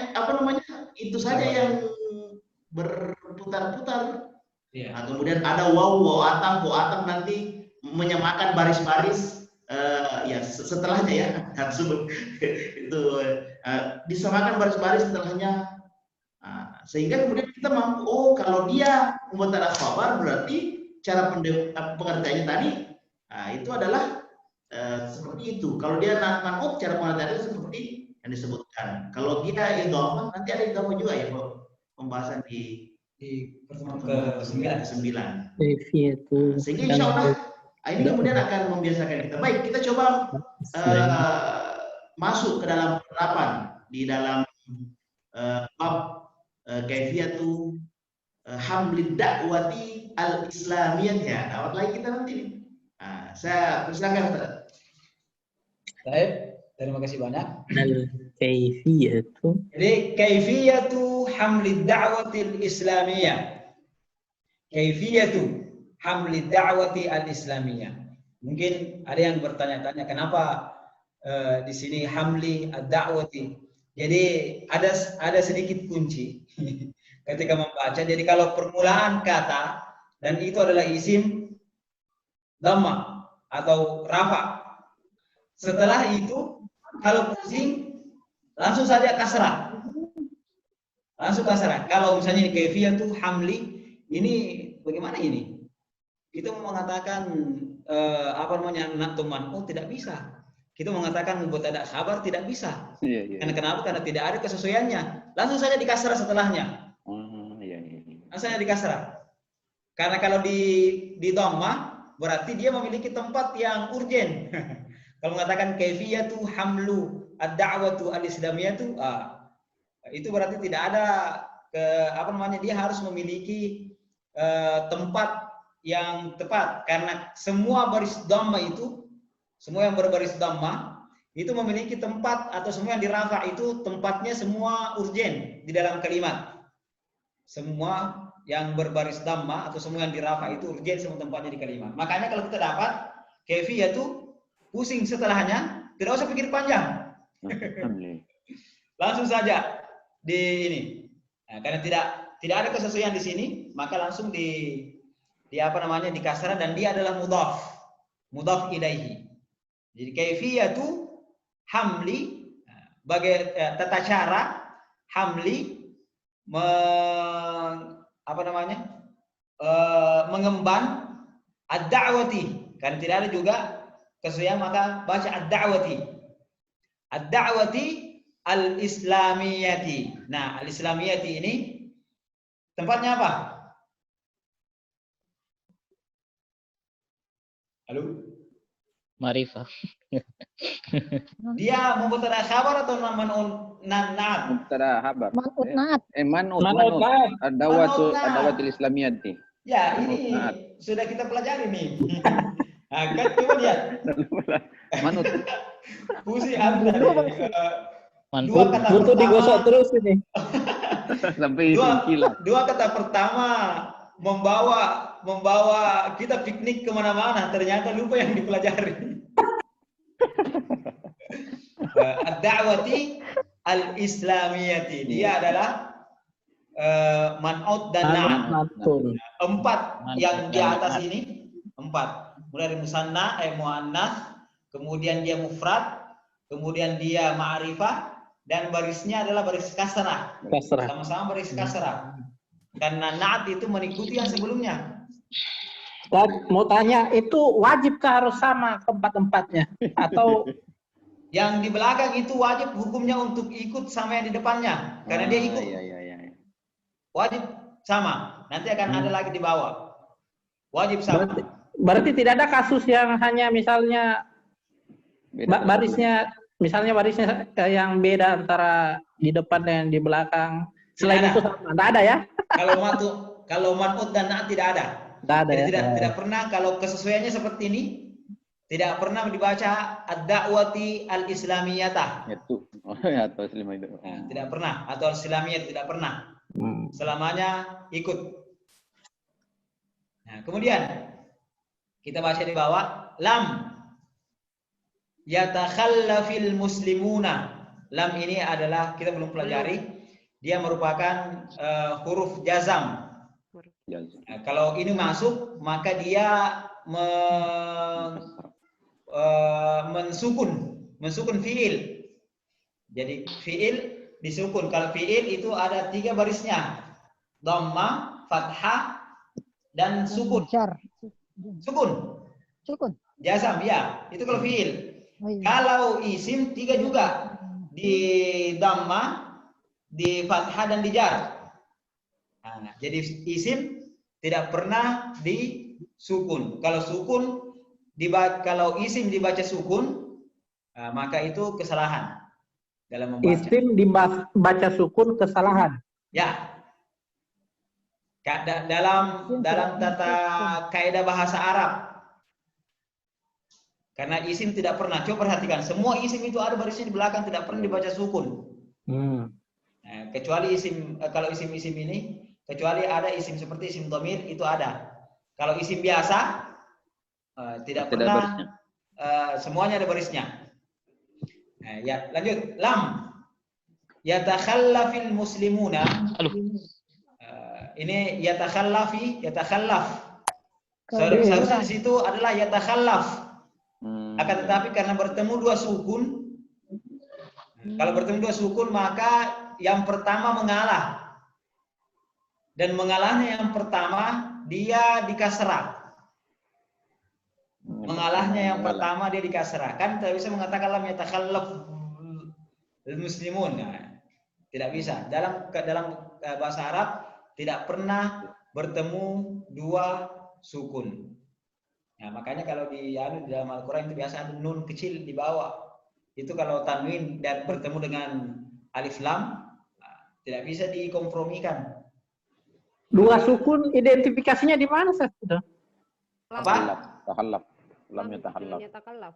itu saja yang berputar-putar. Nah, kemudian ada waw atang nanti menyamakan baris-baris setelahnya ya, itu disamakan baris-baris setelahnya. Nah, sehingga kemudian kita mampu, kalau dia mubtada khabar berarti cara pengertiannya tadi itu adalah seperti itu. Kalau dia man'ut, cara pengertiannya seperti yang disebutkan. Kalau dia idhofah, nanti ada idhofah juga ya, pembahasan di pertemuan ke-9. Sehingga insya Allah ini kemudian akan membiasakan kita. Baik, kita coba masuk ke dalam penerapan di dalam bab kaifiyatu hamlid da'wati al-islamiyah ya. Dapat lagi kita nanti. Nah, saya persilakan Ustaz. Baik, terima kasih banyak. Al-kaifiyatu. Jadi kaifiyatu hamlid da'wati al-islamiyah. Kaifiyatu hamlid da'wati al-islamiyah. Mungkin ada yang bertanya-tanya kenapa di sini hamli ad-da'wati. Jadi ada sedikit kunci ketika membaca. Jadi kalau permulaan kata dan itu adalah isim dhamma atau rafa. Setelah itu kalau pusing langsung saja kasrah. Langsung kasrah. Kalau misalnya kaifiyatu hamli, ini bagaimana ini? Kita mengatakan man'ut tidak bisa. Kita mengatakan mubtada khabar tidak bisa. Karena kenapa? Karena tidak ada kesesuaiannya. Langsung saja dikasrah setelahnya. Langsung saja dikasrah. Karena kalau di dhamma berarti dia memiliki tempat yang urgen. Kalau mengatakan kaifiyatu hamlu ad-da'watu al-islamiyatu, itu berarti tidak ada dia harus memiliki tempat yang tepat, karena semua baris dhamma itu, semua yang berbaris dhamma itu memiliki tempat, atau semua yang dirafa itu tempatnya semua urgen di dalam kalimat. Semua yang berbaris dhamma atau semua yang dirafa itu urgen semua tempatnya di kalimat. Makanya kalau kita dapat kaifiyatu, pusing setelahnya, tidak usah pikir panjang. Langsung saja di ini. Nah, karena tidak ada kesesuaian di sini, maka langsung di kasrah, dan dia adalah mudhaf ilaihi. Jadi kaifiyatu hamli, bagai tata cara hamli mengemban ad-da'wati. Karena tidak ada juga kesesuaian, maka baca ad-da'wati. Ad-da'wati al-islamiyati. Nah, al-islamiyati ini tempatnya apa? Halo? Ma'rifah. Dia mubtada khabar atau man'ut na'at? Mubtada khabar. Man'ut na'at. Man'ut. Ad-da'watul islamiyati. Ya, ini sudah kita pelajari nih. Nah, kan coba lihat. Man'ut. Pusing Anda. Man'ut butuh digosok terus ini. Sampai dua kata pertama membawa kita piknik kemana-mana, ternyata lupa yang dipelajari. Ad-da'wati al-islamiyati, dia adalah man'ut dan na'at. 4 yang di atas ini, 4. Mulai dari musanna, muannats, kemudian dia mufrad, kemudian dia ma'rifah, dan barisnya adalah baris kasrah. Sama-sama baris kasrah. Karena na'at itu mengikuti yang sebelumnya. Dan mau tanya, itu wajibkah harus sama keempat-empatnya? Atau Yang di belakang itu wajib hukumnya untuk ikut sama yang di depannya. Karena dia ikut. Iya. Wajib sama. Nanti akan ada lagi di bawah. Wajib sama. berarti tidak ada kasus yang hanya misalnya Beda barisnya, misalnya barisnya yang beda antara di depan dan di belakang. Selain Tidak itu ada. sama. Tidak ada ya? Kalau man'ut dan na'at tidak ada. Tidak ada Jadi ya? tidak pernah, kalau kesesuaiannya seperti ini, tidak pernah dibaca ad-da'wati al-islamiyatah. Itu. Oh ya, atau selima itu. Nah, tidak pernah, atau al-islamiyat tidak pernah. Selamanya ikut. Nah, kemudian kita baca di bawah, lam yatakhallafil muslimuna. Lam ini adalah, kita belum pelajari, dia merupakan huruf jazam. Nah, kalau ini masuk, maka dia mensukun fiil. Jadi fiil disukun. Kalau fiil itu ada 3 barisnya, dhamma, fathah, dan sukun. Jar. Sukun, jazam ya. Itu kalau fiil. Oh, iya. Kalau isim 3 juga, di dhamma, di fathah, dan di jar. Nah, jadi isim tidak pernah disukun. Kalau sukun, kalau isim dibaca sukun, maka itu kesalahan dalam membaca. Isim dibaca sukun kesalahan. Ya. Dalam tata kaidah bahasa Arab. Karena isim tidak pernah, coba perhatikan, semua isim itu ada barisnya di belakang, tidak pernah dibaca sukun. Nah, kecuali isim, kalau isim-isim ini, kecuali ada isim seperti isim dhamir, itu ada. Kalau isim biasa, tidak pernah, semuanya ada barisnya. Nah, ya, lanjut. Lam yatakhallafil muslimuna. Ini yatakhallaf. Seharusnya di situ adalah yatakhallaf. Akan tetapi karena bertemu 2 sukun, kalau bertemu 2 sukun, maka yang pertama mengalah. Dan mengalahnya yang pertama, dia di kasrah. Mengalahnya yang pertama dia di kasrah. Kan tidak bisa mengatakan lam yatakhallaf muslimun. Nah, tidak bisa. Dalam bahasa Arab tidak pernah bertemu 2 sukun. Nah, makanya kalau di dalam Al-Quran itu biasa ada nun kecil di bawah. Itu kalau tanwin dan bertemu dengan alif lam, tidak bisa dikompromikan. 2 sukun identifikasinya di mana, Ustaz? Apa? Tahallaf. Lam yatahallaf.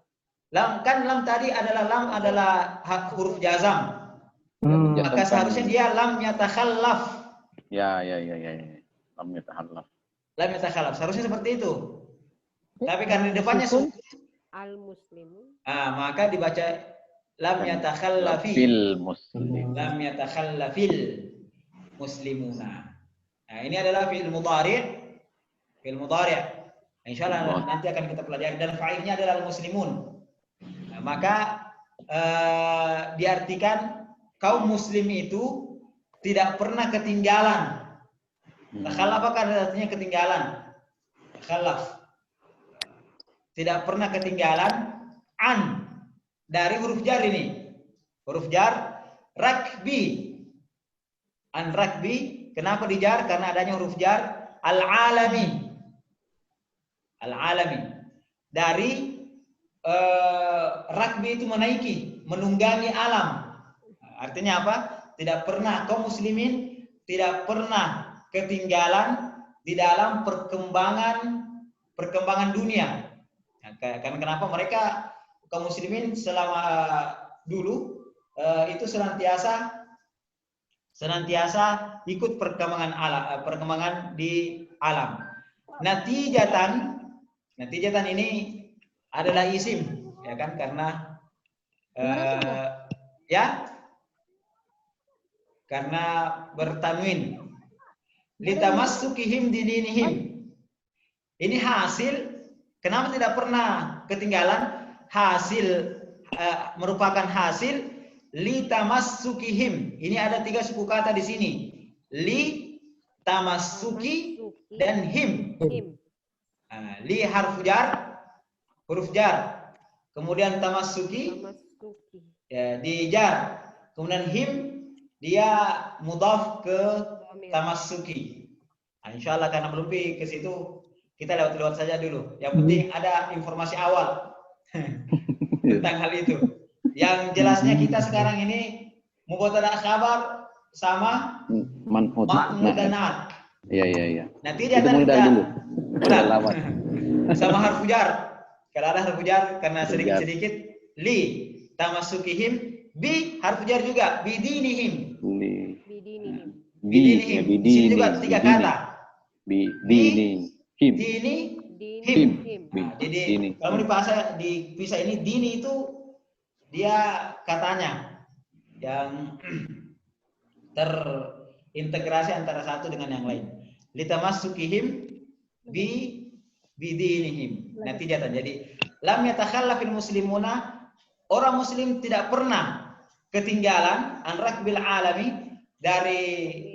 Lam, kan lam tadi adalah hak huruf jazam. Maka seharusnya dia lam yatakhallaf. Ya. Lam yatahallaf. Lam yatakhallaf. Seharusnya seperti itu. Tapi karena di depannya sukun, al-muslimun. Maka dibaca lam yatakhallafi. Lam yatakhallafil muslimuna. Nah, ini adalah fi'il mudhari'. Fi'il mudhari'. Insyaallah nanti akan kita pelajari, dan fa'ilnya adalah al-muslimun. Nah, maka diartikan kaum muslim itu tidak pernah ketinggalan. Takhallaf apa kan artinya ketinggalan? Takhallaf. Tidak pernah ketinggalan an dari huruf jar ini. Huruf jar rakbi. An rakbi, kenapa dijar? Karena adanya huruf jar al-alami. Al-alami. Dari rakbi itu menaiki, menunggangi alam. Artinya apa? Tidak pernah kaum muslimin tidak pernah ketinggalan di dalam perkembangan dunia. Karena kenapa mereka kaum muslimin selama dulu itu senantiasa ikut perkembangan di alam. Natijatan ini adalah isim, ya kan? Karena karena bertanwin. Litamassukihim dinihim. Ini hasil. Kenapa tidak pernah ketinggalan? Hasil merupakan hasil litamassukihim. Ini ada 3 suku kata di sini. Li, tamassuki, dan him. Li harfu jar, huruf jar. Kemudian tamassuki, Tamasuki. ya, di jar. Kemudian him, dia mudhaf ke Dhamir. tamassuki. Insya Allah karena belum ke situ, kita lewat-lewat saja dulu. Yang penting ada informasi awal tentang hal itu. Yang jelasnya kita sekarang ini mubtada khabar sama Man'ut. ma'mud dan na'at. Iya. Nanti Itu dia mudah dulu. Udah. Lawat. Sama harfu jar. Kalau ada harfu jar karena Harfu jar. sedikit-sedikit li tamasukihim, bi harfu jar juga bidinihim. Bidinihim. Bidinihim. Di sini juga 3 kata. Bidini. Him. Dini, Dinihim. Nah, jadi Dini. kalau dipisah ini dini itu dia katanya yang terintegrasi antara satu dengan yang lain. Litamasukihim bidinihim. Nanti dia tanya. Jadi lam yatakhallafil muslimuna, orang muslim tidak pernah ketinggalan an rakbil alami, dari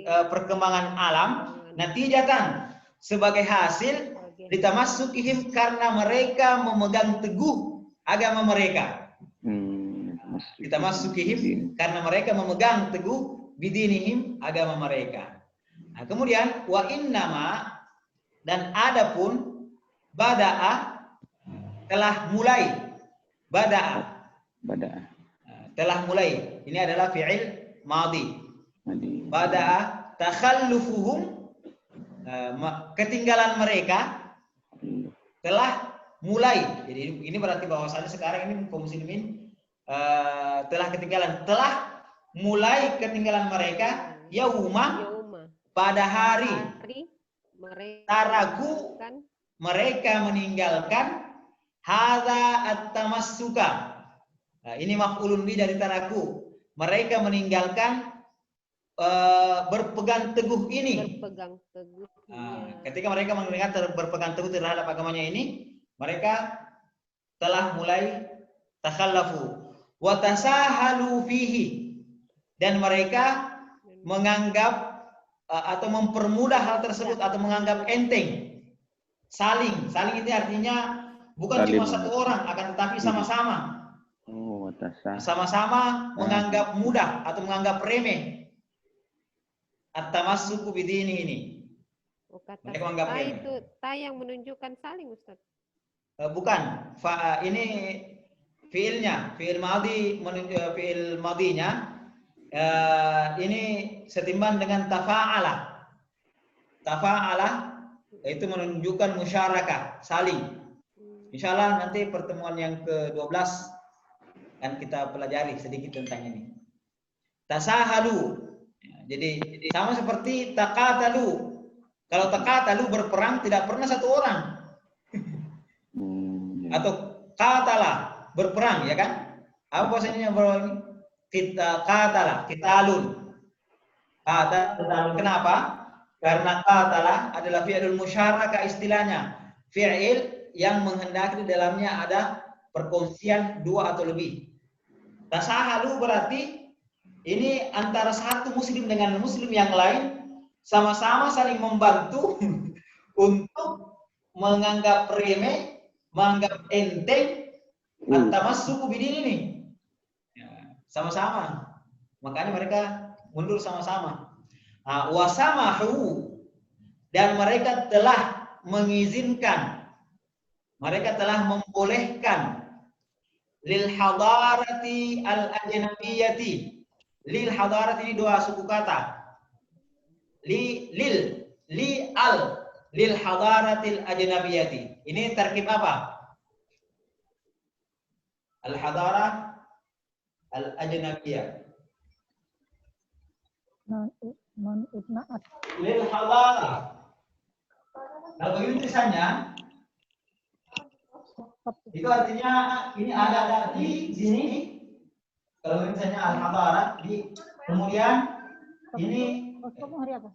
perkembangan alam, natijatan sebagai hasil litamasukihim, karena mereka memegang teguh agama mereka. Litamasukihim, karena mereka memegang teguh bidinihim, agama mereka. Nah, kemudian wa innama, dan adapun bada'a, telah mulai. Bada'a, telah mulai. Ini adalah fi'il madhi. Bada'a takhallufuhum, ketinggalan mereka telah mulai. Jadi ini berarti bahwasanya sekarang ini kaum muslimin telah ketinggalan, telah mulai ketinggalan mereka yauma, pada hari taraku, mereka meninggalkan hadza at-tamassuka. Nah, ini maf'ulun bi dari taraku. Mereka meninggalkan berpegang teguh ini. Berpegang teguh. Ketika mereka meninggalkan berpegang teguh terhadap agamanya ini, mereka telah mulai takhallafu wa tasahalu fihi, dan mereka menganggap atau mempermudah hal tersebut atau menganggap enteng. Saling itu artinya bukan cuma satu orang, akan tetapi sama-sama. Sama-sama menganggap mudah atau menganggap remeh. At-tamassuku bidini ini. Mereka menganggap remeh. Itu ta yang menunjukkan saling, Ustaz. Bukan. Ini fiilnya, fiil madhi, fiil madhinya. Ini setimbang dengan tafa'ala. Tafa'ala itu menunjukkan musyarakah, saling. Insyaallah nanti pertemuan yang ke-12 akan kita pelajari sedikit tentang ini. Tasahalu. Jadi sama seperti taqatalu. Kalau taqatalu berperang tidak pernah satu orang. Atau qatala berperang, ya kan? Apa bahasanya bro? Kita qatala, qitalun. Qatala, kenapa? Karena qatala adalah fi'il musyarakah istilahnya. Fi'il yang menghendaki di dalamnya ada perkongsian 2 atau lebih. Tasahalu berarti ini antara satu muslim dengan muslim yang lain sama-sama saling membantu untuk menganggap remeh, menganggap enteng at-tamassuku bidin ini. Sama-sama. Makanya mereka mundur sama-sama. Wasamahu, dan mereka telah mengizinkan, mereka telah membolehkan lil hadarati al ajnabiyati. Lil hadarati ini 2 suku kata. Lil hadaratil ajnabiyati. Ini terkib apa? Al hadarah al ajnabiyah. Na'at. Lil hadarah. Kalau begini tulisannya, itu artinya ini ada di sini. Kalau misalnya al hadarah di, kemudian ini Kamu hari apa?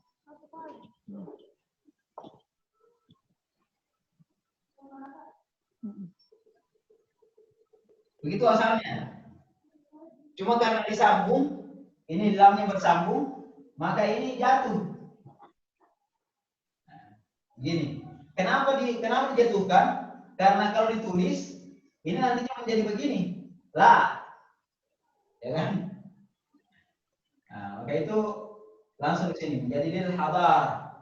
begitu asalnya. Cuma karena disambung, ini lamnya bersambung, maka ini jatuh. Gini. Kenapa dijatuhkan? Karena kalau ditulis ini nantinya menjadi begini. La. Ya kan? Nah, maka itu langsung ke sini menjadi lil hadar.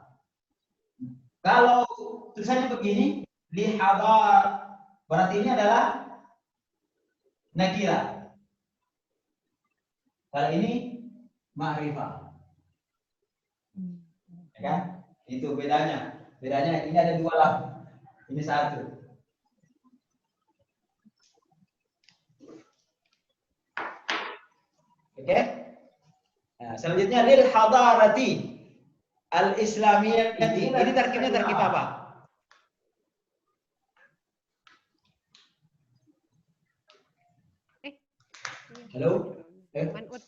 Kalau tulisannya begini, li hadar, berarti ini adalah nakira. Kalau ini ma'rifah. Ya kan? Itu bedanya. Bedanya ini ada dua lam. Ini satu. Oke? Nah, selanjutnya lil hadarati al-islamiyyati. Ini terkibnya terkib apa? Halo? Man'ut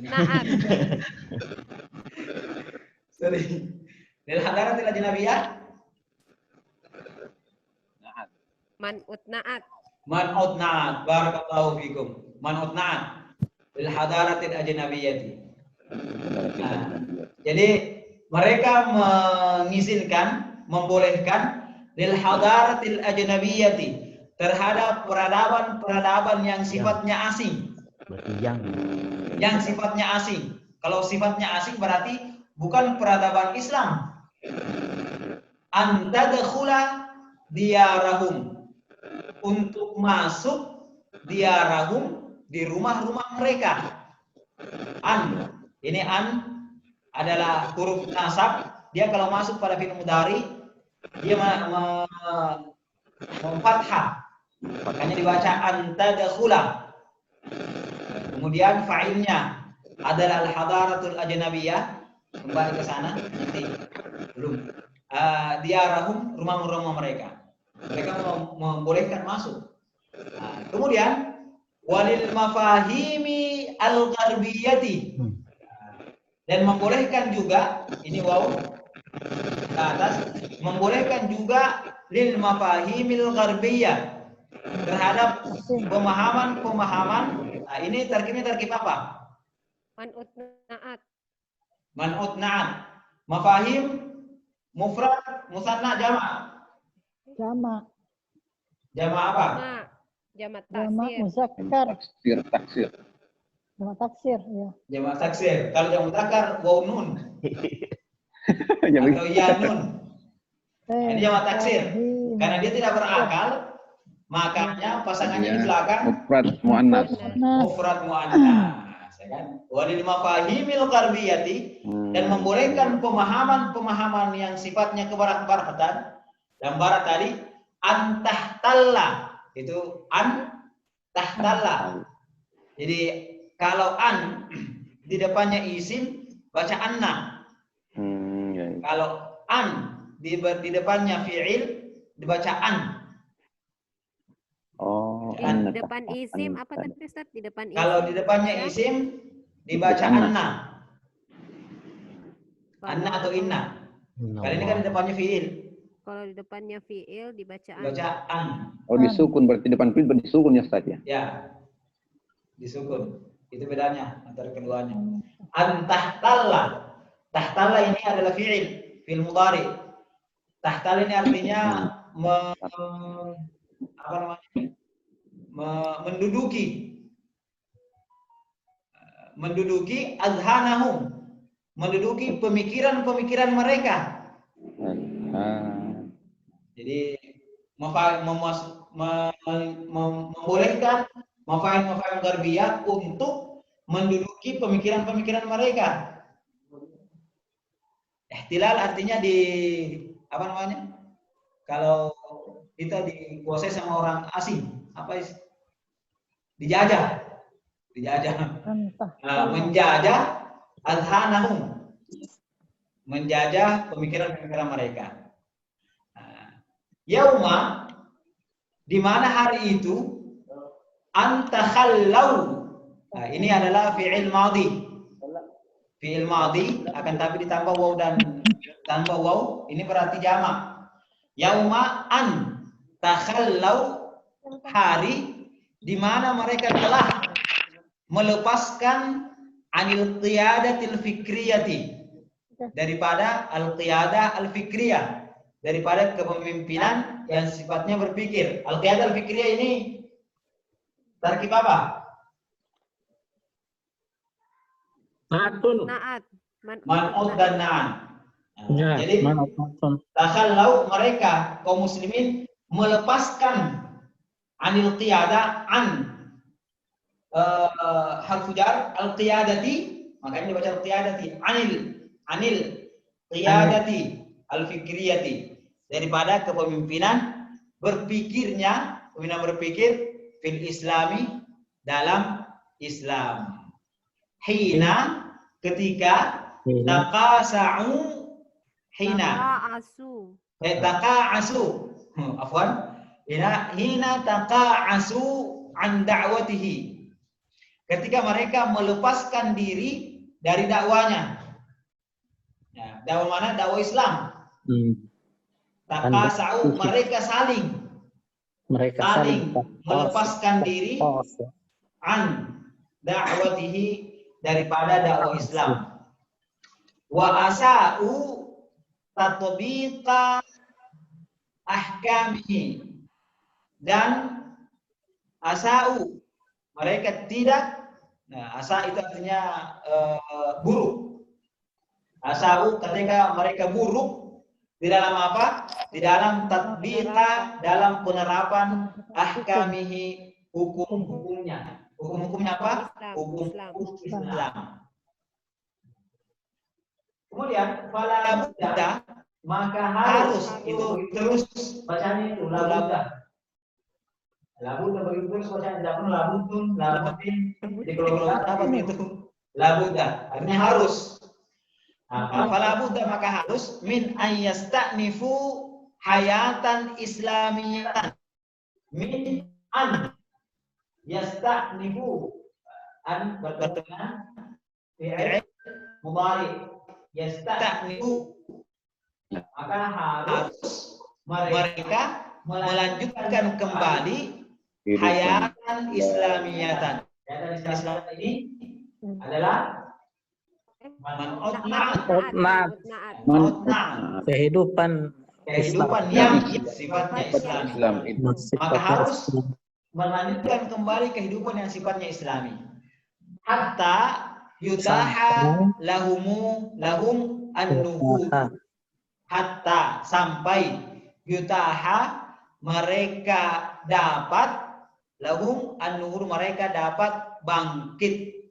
na'at. Sorry. Lil hadarati al-ajnabiyyah. Man'ut na'at. Man'ut na'at. Barakallahu fikum. Man'ut na'at. Lil hadarati al-ajnabiyyati. Nah, jadi mereka mengizinkan, membolehkan lil hadaratil ajnabiyyati terhadap peradaban yang sifatnya asing. Yang sifatnya asing. Kalau sifatnya asing berarti bukan peradaban Islam. An tadkhula diyarahum, untuk masuk diyarahum, di rumah-rumah mereka. An, ini an adalah huruf nasab. Dia kalau masuk pada fi'il mudhari dia memfathah, makanya dibaca an tadkhula. Kemudian fa'ilnya adalah al-hadaratul ajnabiyyah. Kembali ke sana nanti belum. Diarahum, rumah-rumah mereka. Mereka membolehkan masuk. Kemudian walil mafahimi al-gharbiyyati, dan membolehkan juga, ini waw ke atas, membolehkan juga lil mafahimil gharbiyyah, terhadap pemahaman-pemahaman. Nah, ini terkibnya terkib apa? Man'ut na'at. Man'ut na'at. Mafahim mufrad, musanna, jamak. Jama. Jamak apa? Jamak Jama taksir. muzakkar. Taksir. Jama taksir, ya. Jamak taksir. Kalau jamak mudzakkar waw nun atau ya nun. Ini jamak taksir. Karena dia tidak berakal, makanya pasangannya di belakang Mufrad muannas. mufrad muannas, ya kan? Walil mafahimil gharbiyyati, dan membolehkan pemahaman-pemahaman yang sifatnya kebarat-baratan. Dan barat tadi an tahtalla, itu an tahtalla. Jadi kalau an di depannya isim baca anna. Kalau an di depannya fi'il dibaca an. Oh, Di depan isim apa tadi Ustaz? Di depan isim. Kalau di depannya isim dibaca anna. Anna atau inna. Kali ini kan di depannya fi'il. Kalau di depannya fi'il dibaca an. Baca an. Oh, disukun, berarti depan fi'il disukun ya Ustaz ya? Ya. Disukun. Itu bedanya antara keduanya. An tahtalla. Tahtalla ini adalah fi'il mudhari. Tahtalla ini artinya menduduki azhanahum, menduduki pemikiran-pemikiran mereka. Jadi membolehkan mafahim gharbiyah untuk menduduki pemikiran-pemikiran mereka. Ihtilal artinya kalau kita dikuasai sama orang asing, dijajah. Menjajah azhanahum, menjajah pemikiran-pemikiran mereka. Yauma, di mana hari itu, antakhallau. Nah, ini adalah fi'il madhi. Fi'il madhi akan tapi ditambah waw dan tanpa waw, ini berarti jamak. Yauma an takhallau, hari di mana mereka telah melepaskan anil qiyadatil fikriyati, daripada al qiyadah al fikriyah, daripada kepemimpinan yang sifatnya berpikir. Al-qiyadah al-fikriyah ini tarkib apa? Atun. Naat. Man'ut dan na'an. Ya, Jadi man'utun. takhallau mereka kaum muslimin melepaskan anil qiyadah harfu jar al-qiyadati, makanya dibaca al-qiyadati, anil qiyadati al-fikriyati, daripada kepemimpinan berpikirnya, pemimpinan berpikir fil islami, dalam Islam. Hina, ketika taqasa'u, hina taqa'asu, afwan, hina taqa'asu an da'watihi, ketika mereka melepaskan diri dari dakwanya. Ya, dakwah mana? Dakwah Islam. Taqasa'u, mereka saling melepaskan diri an da'watihi, daripada dakwah Islam. Wa asa'u tatbiqa ahkamihi, dan asa'u, mereka tidak, asa itu artinya buruk. Asa'u ketika mereka buruk di dalam apa? Di dalam tatbiqa, dalam penerapan ahkamihi, hukum-hukumnya. Hukum-hukumnya apa? Hukum Islam. Kemudian fala budda, maka harus, itu terus bacanya itu la budda. La budda begitu terus bacanya, tidak perlu la budun, la budin. Jadi kalau apa itu? La budda, artinya harus. Fala budda, maka harus min ayyasta'nifu hayatan islamiyatan. Min an yasta'nifu, an bertemu fi'il mudhari, yasta'nifu, maka harus mereka melanjutkan kembali hayatan islamiyatan. Hayatan Islam ini adalah man'ut na'at, kehidupan yang sifatnya Islami. Maka harus melanjutkan kembali kehidupan yang sifatnya Islami. Hatta yutaha lahum an-nuhud. Hatta, sampai, yutaha, mereka dapat, lahum an-nuhud, mereka dapat bangkit.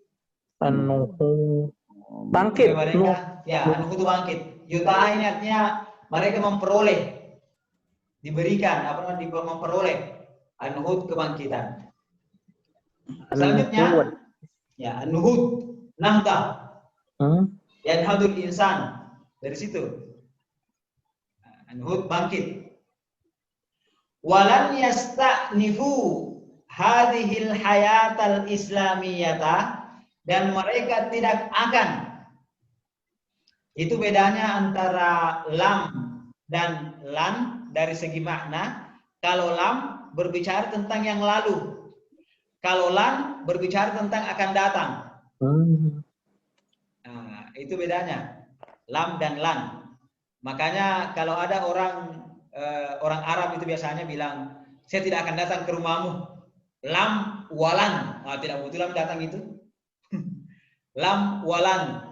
An-nuhud, bangkit. Mereka, ya, an-nuhud itu bangkit. Yutaha ini artinya mereka memperoleh, diberikan, apa namanya, memperoleh an-nuhud, kebangkitan. Selanjutnya, ya, an-nuhud, nahda, yanhadul insan, dari situ an-nuhud, bangkit. Walan yasta'nifu hadhil hayatal islamiyata, dan mereka tidak akan, itu bedanya antara lam dan lan dari segi makna. Kalau lam berbicara tentang yang lalu, kalau lan berbicara tentang akan datang. Nah, itu bedanya lam dan lan. Makanya kalau ada orang Arab itu biasanya bilang, saya tidak akan datang ke rumahmu, lam walan. Nah, tidak betul lam datang itu. Lam walan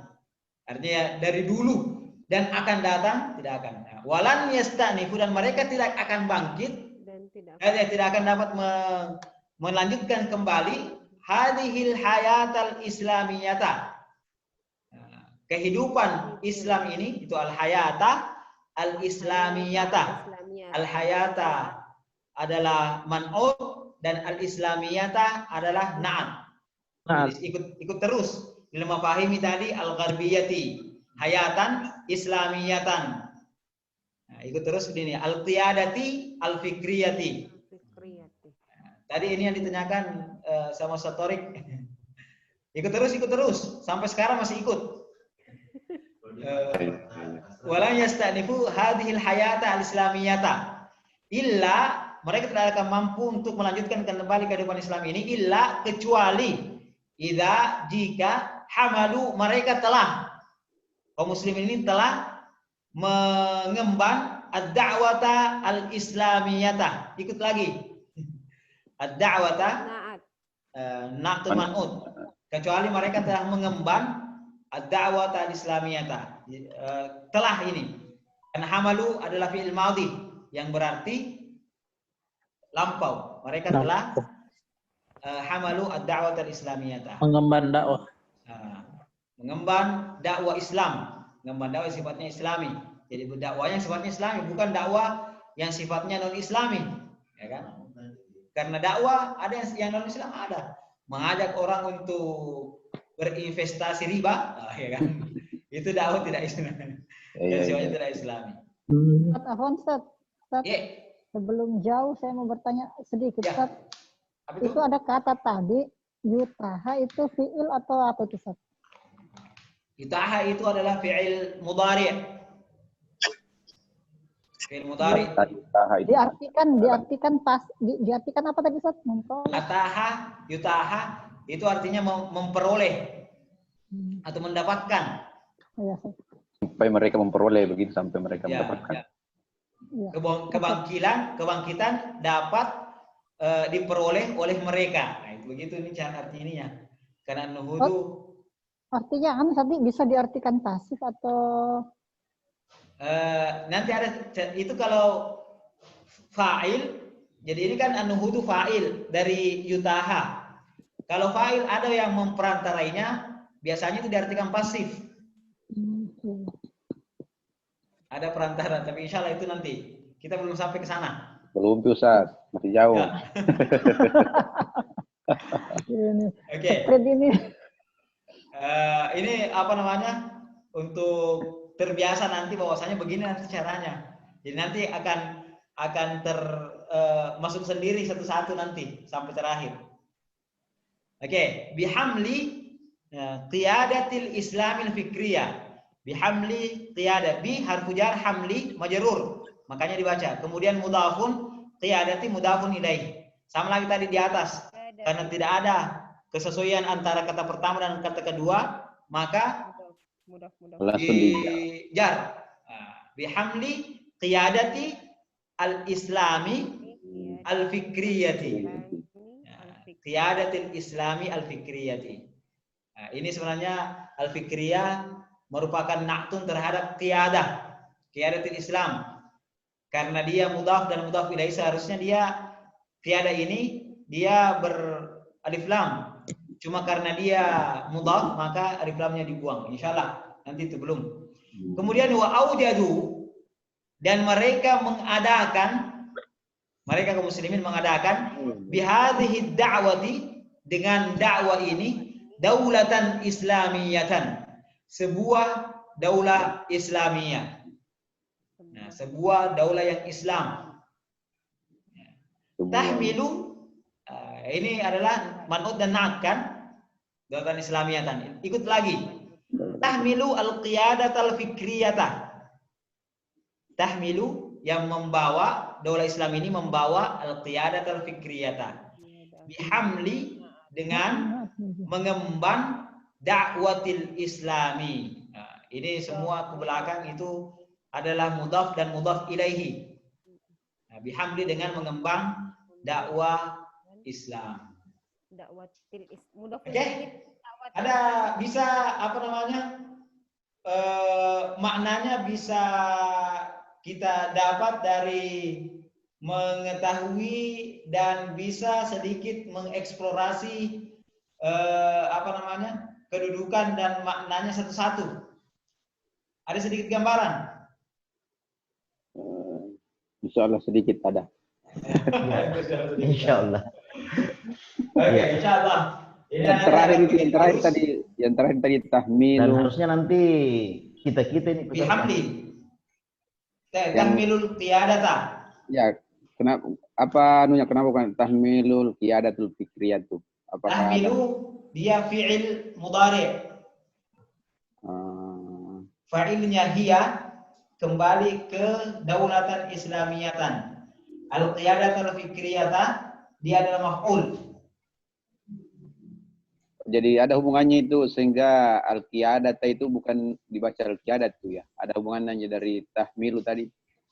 artinya dari dulu dan akan datang, tidak akan. Nah, walan yasta'nifu, dan mereka tidak akan bangkit dan tidak akan dapat melanjutkan kembali hadhil hayatal islamiyata, kehidupan Islam ini, itu al-hayata al-islamiyata. Al-hayata adalah man'ut dan al-islamiyata adalah na'at. Ikut terus dalam memahami tadi al-gharbiyati, hayatan islamiyatan. Nah, ikut terus ini al-qiyadati al-fikriyati. Tadi ini yang ditanyakan sama Satorik. Ikut terus sampai sekarang masih ikut. Wala yasta'nifu hadhil hayata al-islamiyata, illa, mereka tidak akan mampu untuk melanjutkan kembali kehidupan Islam ini, illa, kecuali jika hamalu, mereka telah, kaum muslimin ini telah mengemban ad-da'wata al-islamiyata. Ikut lagi. Ad-da'wata Naat. na'tu man'ut. Kecuali mereka telah mengemban ad-da'wata al-islamiyata. Telah ini. Karena hamalu adalah fi'il madhi yang berarti lampau. Mereka telah hamalu ad-da'wata al-islamiyata. Mengemban dakwah. Mengemban dakwah Islam. Mengemban dakwah yang sifatnya Islami. Jadi dakwah yang sifatnya Islami, bukan dakwah yang sifatnya non-Islami, ya kan? Karena dakwah ada yang non-Islam ada. Mengajak orang untuk berinvestasi riba, ya kan? Itu dakwah tidak Islami. Yang sifatnya tidak Islami. Ustaz Afwan, Ustaz. Ustaz, sebelum jauh saya mau bertanya sedikit, Ustaz. Itu ada kata tadi, yutaha itu fi'il atau apa itu, Ustaz? Yutaha itu adalah fi'il mudhari'. Fi'il mudhari'. Diartikan apa tadi, Ustaz? Yutaha itu artinya memperoleh atau mendapatkan. Ya, Sampai mereka memperoleh begitu, sampai mereka mendapatkan. ya. Kebangkitan dapat diperoleh oleh mereka. Nah, itu begitu ini cara artinya. Karena nuhudu Artinya tadi bisa diartikan pasif atau nanti ada itu kalau fa'il. Jadi ini kan an-nuhudu fa'il dari yutaha. Kalau fa'il ada yang memperantarainya, biasanya itu diartikan pasif. Ada perantara, tapi insya Allah itu nanti. Kita belum sampai ke sana. Belum tuh, Ustaz. Masih jauh. Oke. ini? Ini apa namanya? Untuk terbiasa nanti bahwasanya begini nanti caranya. Jadi nanti akan masuk sendiri satu-satu nanti sampai terakhir. Oke, bihamli qiyadatil islamil fikriyah. Bihamli qiyadah, bi harfu jar, hamli majrur. Makanya dibaca. Kemudian mudhafun, qiyadati mudhafun ilaih. Sama lagi tadi di atas. Karena tidak ada kesesuaian antara kata pertama dan kata kedua, maka Langsung dijar. Bihamli qiyadati al-islami al-fikriyati. Qiyadatil islami al-fikriyati. Nah, ini sebenarnya al-fikriyah merupakan na'tun terhadap qiyadatil Islam. Karena dia mudhaf dan mudhaf ilaih, seharusnya dia qiyadah ini dia beralif lam. Cuma karena dia mudhaf maka alif lamnya dibuang. Insyaallah nanti itu belum. Kemudian wa aujadu, dan mereka kaum muslimin mengadakan bihadhihi da'wati, dengan dakwah ini, daulatan islamiyatan, sebuah daulah Islamiyah. Nah, sebuah daulah yang Islam. Tahmilu, ini adalah man'ut dan na'at kan? Daulatan Islamiyatan. Ikut lagi. Tahmilu al-qiyadat al-fikriyata. Tahmilu, yang membawa, daulah Islam ini membawa al-qiyadat al-fikriyata. Bihamli, dengan mengemban dakwatil islami. Nah, ini semua ke belakang itu adalah mudhaf dan mudhaf ilaihi. Nah, bihamli dengan mengembang dakwah Islam. Oke. Ada bisa apa namanya? Maknanya bisa kita dapat dari mengetahui dan bisa sedikit mengeksplorasi kedudukan dan maknanya satu-satu. Ada sedikit gambaran? Insya Allah sedikit ada. Insya Allah. Oke, insya Allah. Yang terakhir tadi tahmil. Dan harusnya nanti kita ini bihamli. Tahmilul qiyadata. Ya, kenapa bukan tahmilul qiyadatul fikriyatu? Tahmilu dia fi'il mudhari'. Fa'ilnya hiya, kembali ke daulatan islamiyatan. Al-qiyadatul fikriyata, dia adalah maf'ul. Jadi ada hubungannya itu, sehingga al-qiyadat itu bukan dibaca al-qiyadat itu ya. Ada hubungannya dari tahmilu tadi.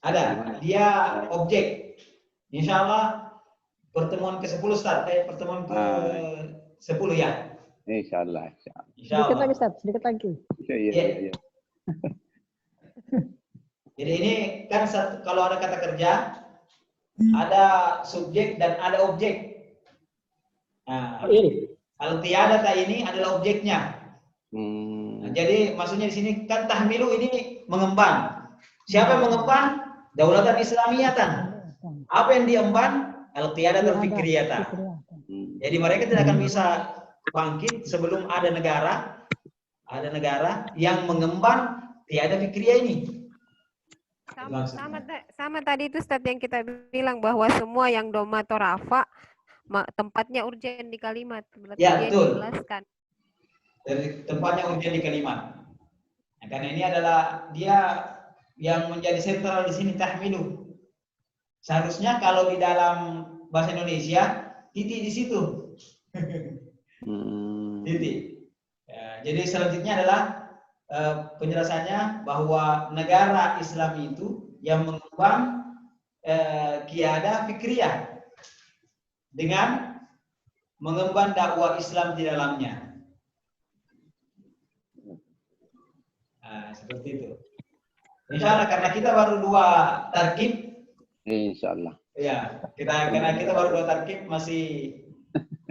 Ada. Dia objek. Insya Allah pertemuan ke-10 Ustaz. Pertemuan ke-10 ya. Insya Allah. Sedikit lagi Ustaz, sedikit lagi. Iya. Jadi ini kan kalau ada kata kerja, ada subjek dan ada objek. Nah, kalau tiada ini adalah objeknya. Nah, jadi maksudnya di sini kan tahmilu ini mengemban. Siapa yang mengemban? Daulatan Islamiyatan. Apa yang diemban? Al tiada terfikriyatan. Jadi mereka tidak akan bisa bangkit sebelum ada negara yang mengemban tiada fikriyah ini. Sama tadi itu Ustaz yang kita bilang bahwa semua yang doma atau rafa tempatnya urgen di kalimat. Berarti ya, dia betul. dijelaskan. Dari tempatnya urgen di kalimat. Nah, karena ini adalah dia yang menjadi sentral di sini tahmilu. Seharusnya kalau di dalam bahasa Indonesia titik di situ. Titik. Ya, jadi selanjutnya adalah penjelasannya bahwa negara Islam itu yang mengembang qiyadah fikriyah dengan mengemban dakwah Islam di dalamnya. Nah, seperti itu. Insya Allah karena kita baru 2 tarkib. Insya Allah. Ya, karena kita baru 2 tarkib masih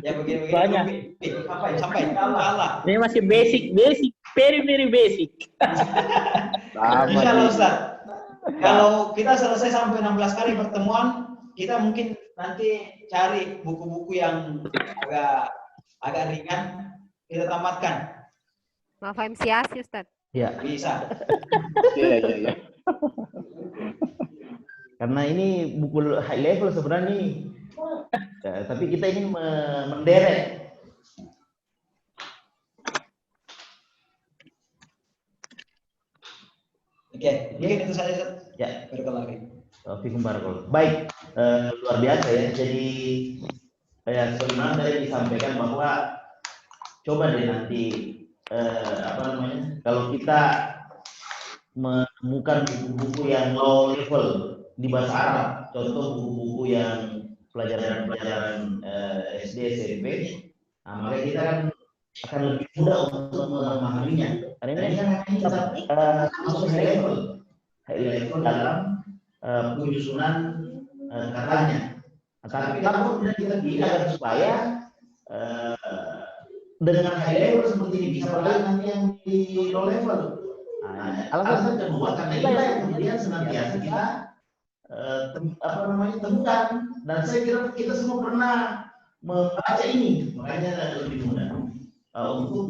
ya begini-begini. Apa ya sampai Allah. Ini masih basic, very basic. Insya Allah Ustaz. Kalau kita selesai sampai 16 kali pertemuan, kita mungkin nanti cari buku-buku yang agak ringan, kita tamatkan. Mafahim siasi Ustaz. Ya. Bisa. Iya. Karena ini buku high level sebenarnya nih. Ya, tapi kita ingin menderek. Oke, mungkin itu saja. Ya. Barakallahu. Baik, luar biasa ya. Jadi sebenarnya tadi disampaikan bahwa coba deh nanti kalau kita menemukan buku-buku yang low level di bahasa Arab, contoh buku-buku yang pelajaran SD, SMP, nah, maka kita kan akan lebih mudah untuk memahaminya. Karena ini kan masuk high level dalam penyusunan katanya. Tapi kalau kita tidak supaya dengan high level seperti ini bisa berlalu nanti yang di low level. Alasan kedua karena kita yang kemudian senantiasa kita temukan, dan saya kira kita semua pernah membaca ini, makanya lebih mudah untuk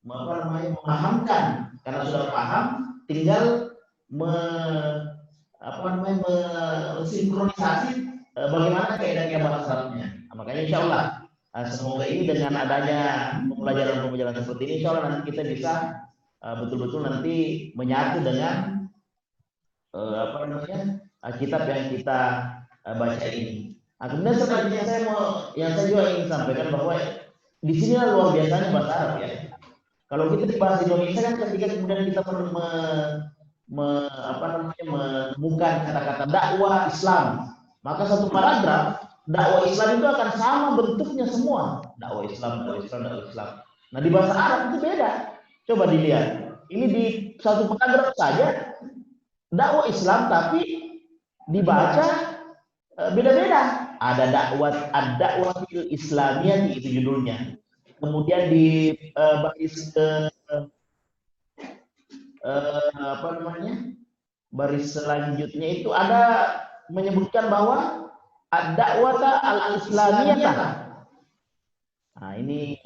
memahamkan. Karena sudah paham, tinggal mensinkronisasi bagaimana keadaannya bahasa Arabnya. Makanya insya Allah semoga ini dengan adanya pembelajaran seperti ini, insya Allah nanti kita bisa betul-betul nanti menyatu dengan kitab yang kita baca ini. Kemudian selanjutnya yang saya juga ingin sampaikan bahwa di sini luar biasanya bahasa Arab ya. Kalau kita di bahasa Indonesia kan ketika kemudian kita menemukan kata-kata dakwah Islam, maka satu paragraf dakwah Islam itu akan sama bentuknya semua. Dakwah Islam. Nah di bahasa Arab itu beda. Coba dilihat. Ini di satu paragraf saja dakwah Islam, tapi dibaca beda-beda. Ada ad-da'watul Islamiyah itu judulnya. Kemudian di baris baris selanjutnya itu ada menyebutkan bahwa ad-da'wata al-islamiyah. Nah, ini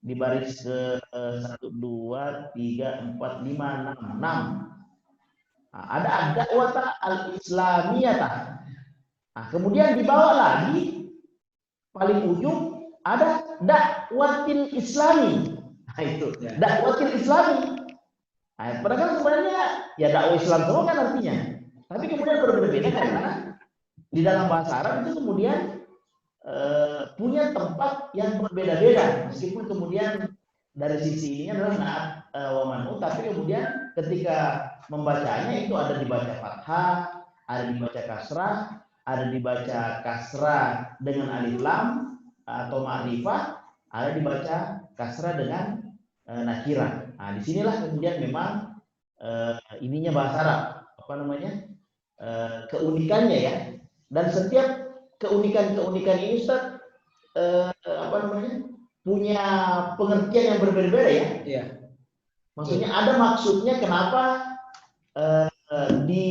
di baris ke 1 2 3 4 5 6 6. Nah, ada ad-da'wata al-islamiyah. Nah, kemudian di bawah lagi paling ujung ada dakwatil islami. Nah, itu dakwatil islami. Nah, padahal sebenarnya ya dakwah Islam semua kan artinya. Tapi kemudian berbeda karena di dalam bahasa Arab itu kemudian punya tempat yang berbeda-beda. Meskipun kemudian dari sisi ini adalah naat wa manu, tapi kemudian ketika membacanya itu ada dibaca fathah, ada dibaca kasrah, ada dibaca kasrah dengan alif lam atau ma'rifah, ada dibaca kasrah dengan nakirah. Nah, disinilah kemudian memang ininya bahasa Arab, apa namanya, keunikannya ya. Dan setiap keunikan ini Ustaz, apa namanya, punya pengertian yang berbeda-beda ya. Iya. Maksudnya ada maksudnya kenapa di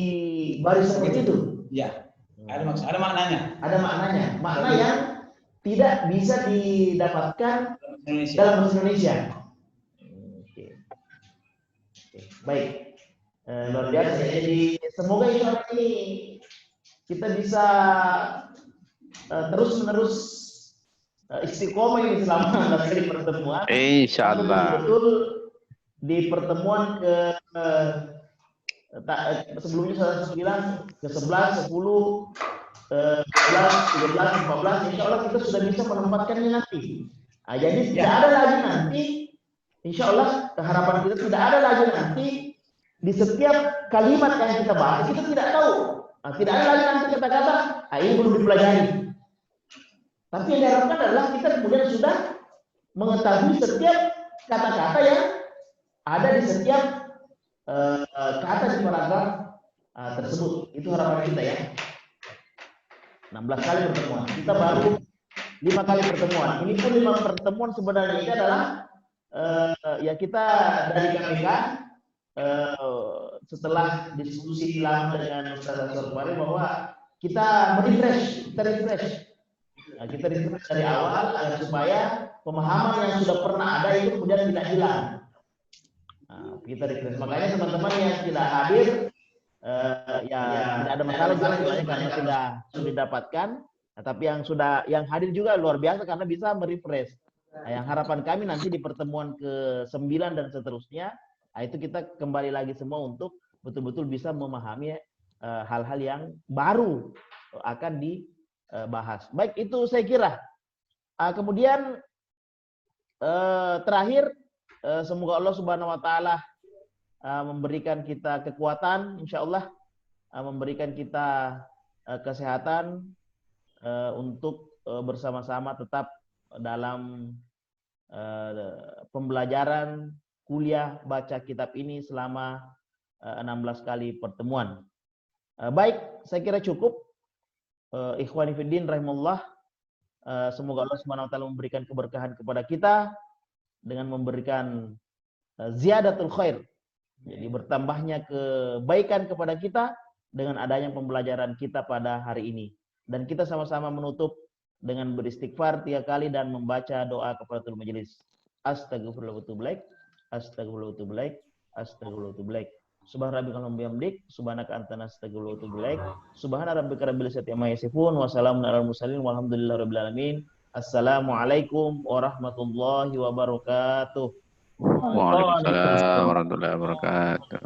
baris seperti itu. Iya. Ada maknanya. Ada maknanya. Makna yang tidak bisa didapatkan dalam bahasa Indonesia. Oke. Baik. Luar biasa. Jadi semoga ini kita bisa terus-menerus istiqomah ini selama dari pertemuan. Insyaallah. Betul di pertemuan sebelumnya saya bilang ke 11, 10, 11, 13, 14, insya Allah kita sudah bisa menempatkannya nanti. Nah, jadi tidak ada lagi nanti, insya Allah harapan kita tidak ada lagi nanti di setiap kalimat yang kita bahas kita tidak tahu. Nah, tidak ada lagi nanti kata-kata, ini belum dipelajari. Tapi yang diharapkan adalah kita kemudian sudah mengetahui setiap kata-kata yang ada di setiap kata di paragraf tersebut. Itu harapan kita ya. 16 kali pertemuan. Kita baru 5 kali pertemuan. Ini pun 5 pertemuan sebenarnya ini adalah ya kita dari KPK setelah diskusi lama dengan Ustaz Aswar kemarin bahwa kita refresh. Nah, kita refresh dari awal agar supaya pemahaman yang sudah pernah ada itu kemudian tidak hilang. Nah, kita refresh. Makanya teman-teman yang tidak hadir ya tidak ada masalah juga sebenarnya karena sudah didapatkan. Nah, tapi yang hadir juga luar biasa karena bisa merefresh. Nah, yang harapan kami nanti di pertemuan ke-9 dan seterusnya, nah, itu kita kembali lagi semua untuk betul-betul bisa memahami hal-hal yang baru akan dibahas. Baik, itu saya kira. Kemudian terakhir, semoga Allah Subhanahu Wa Taala memberikan kita kekuatan, insya Allah memberikan kita kesehatan untuk bersama-sama tetap dalam pembelajaran kuliah baca kitab ini selama 16 kali pertemuan. Baik, saya kira cukup. Ikhwani fiddin rahimahullah. Semoga Allah Subhanahu wa taala memberikan keberkahan kepada kita dengan memberikan ziyadatul khair. Jadi bertambahnya kebaikan kepada kita dengan adanya pembelajaran kita pada hari ini. Dan kita sama-sama menutup dengan beristighfar 3 kali dan membaca doa kafaratul majelis. Astagfirullah wa atubu ilaik. Astagfirullah wa atubu ilaik. Astagfirullah wa atubu ilaik. Subhana rabbika rabbil bihamdik, subhanaka anta astaghfiruka wa atubu ilaik. Subhana rabbika rabbil izzati amma yasifun wa salamun alal mursalin walhamdulillahi rabbil alamin. Assalamualaikum warahmatullahi wabarakatuh. Waalaikumsalam warahmatullahi wabarakatuh.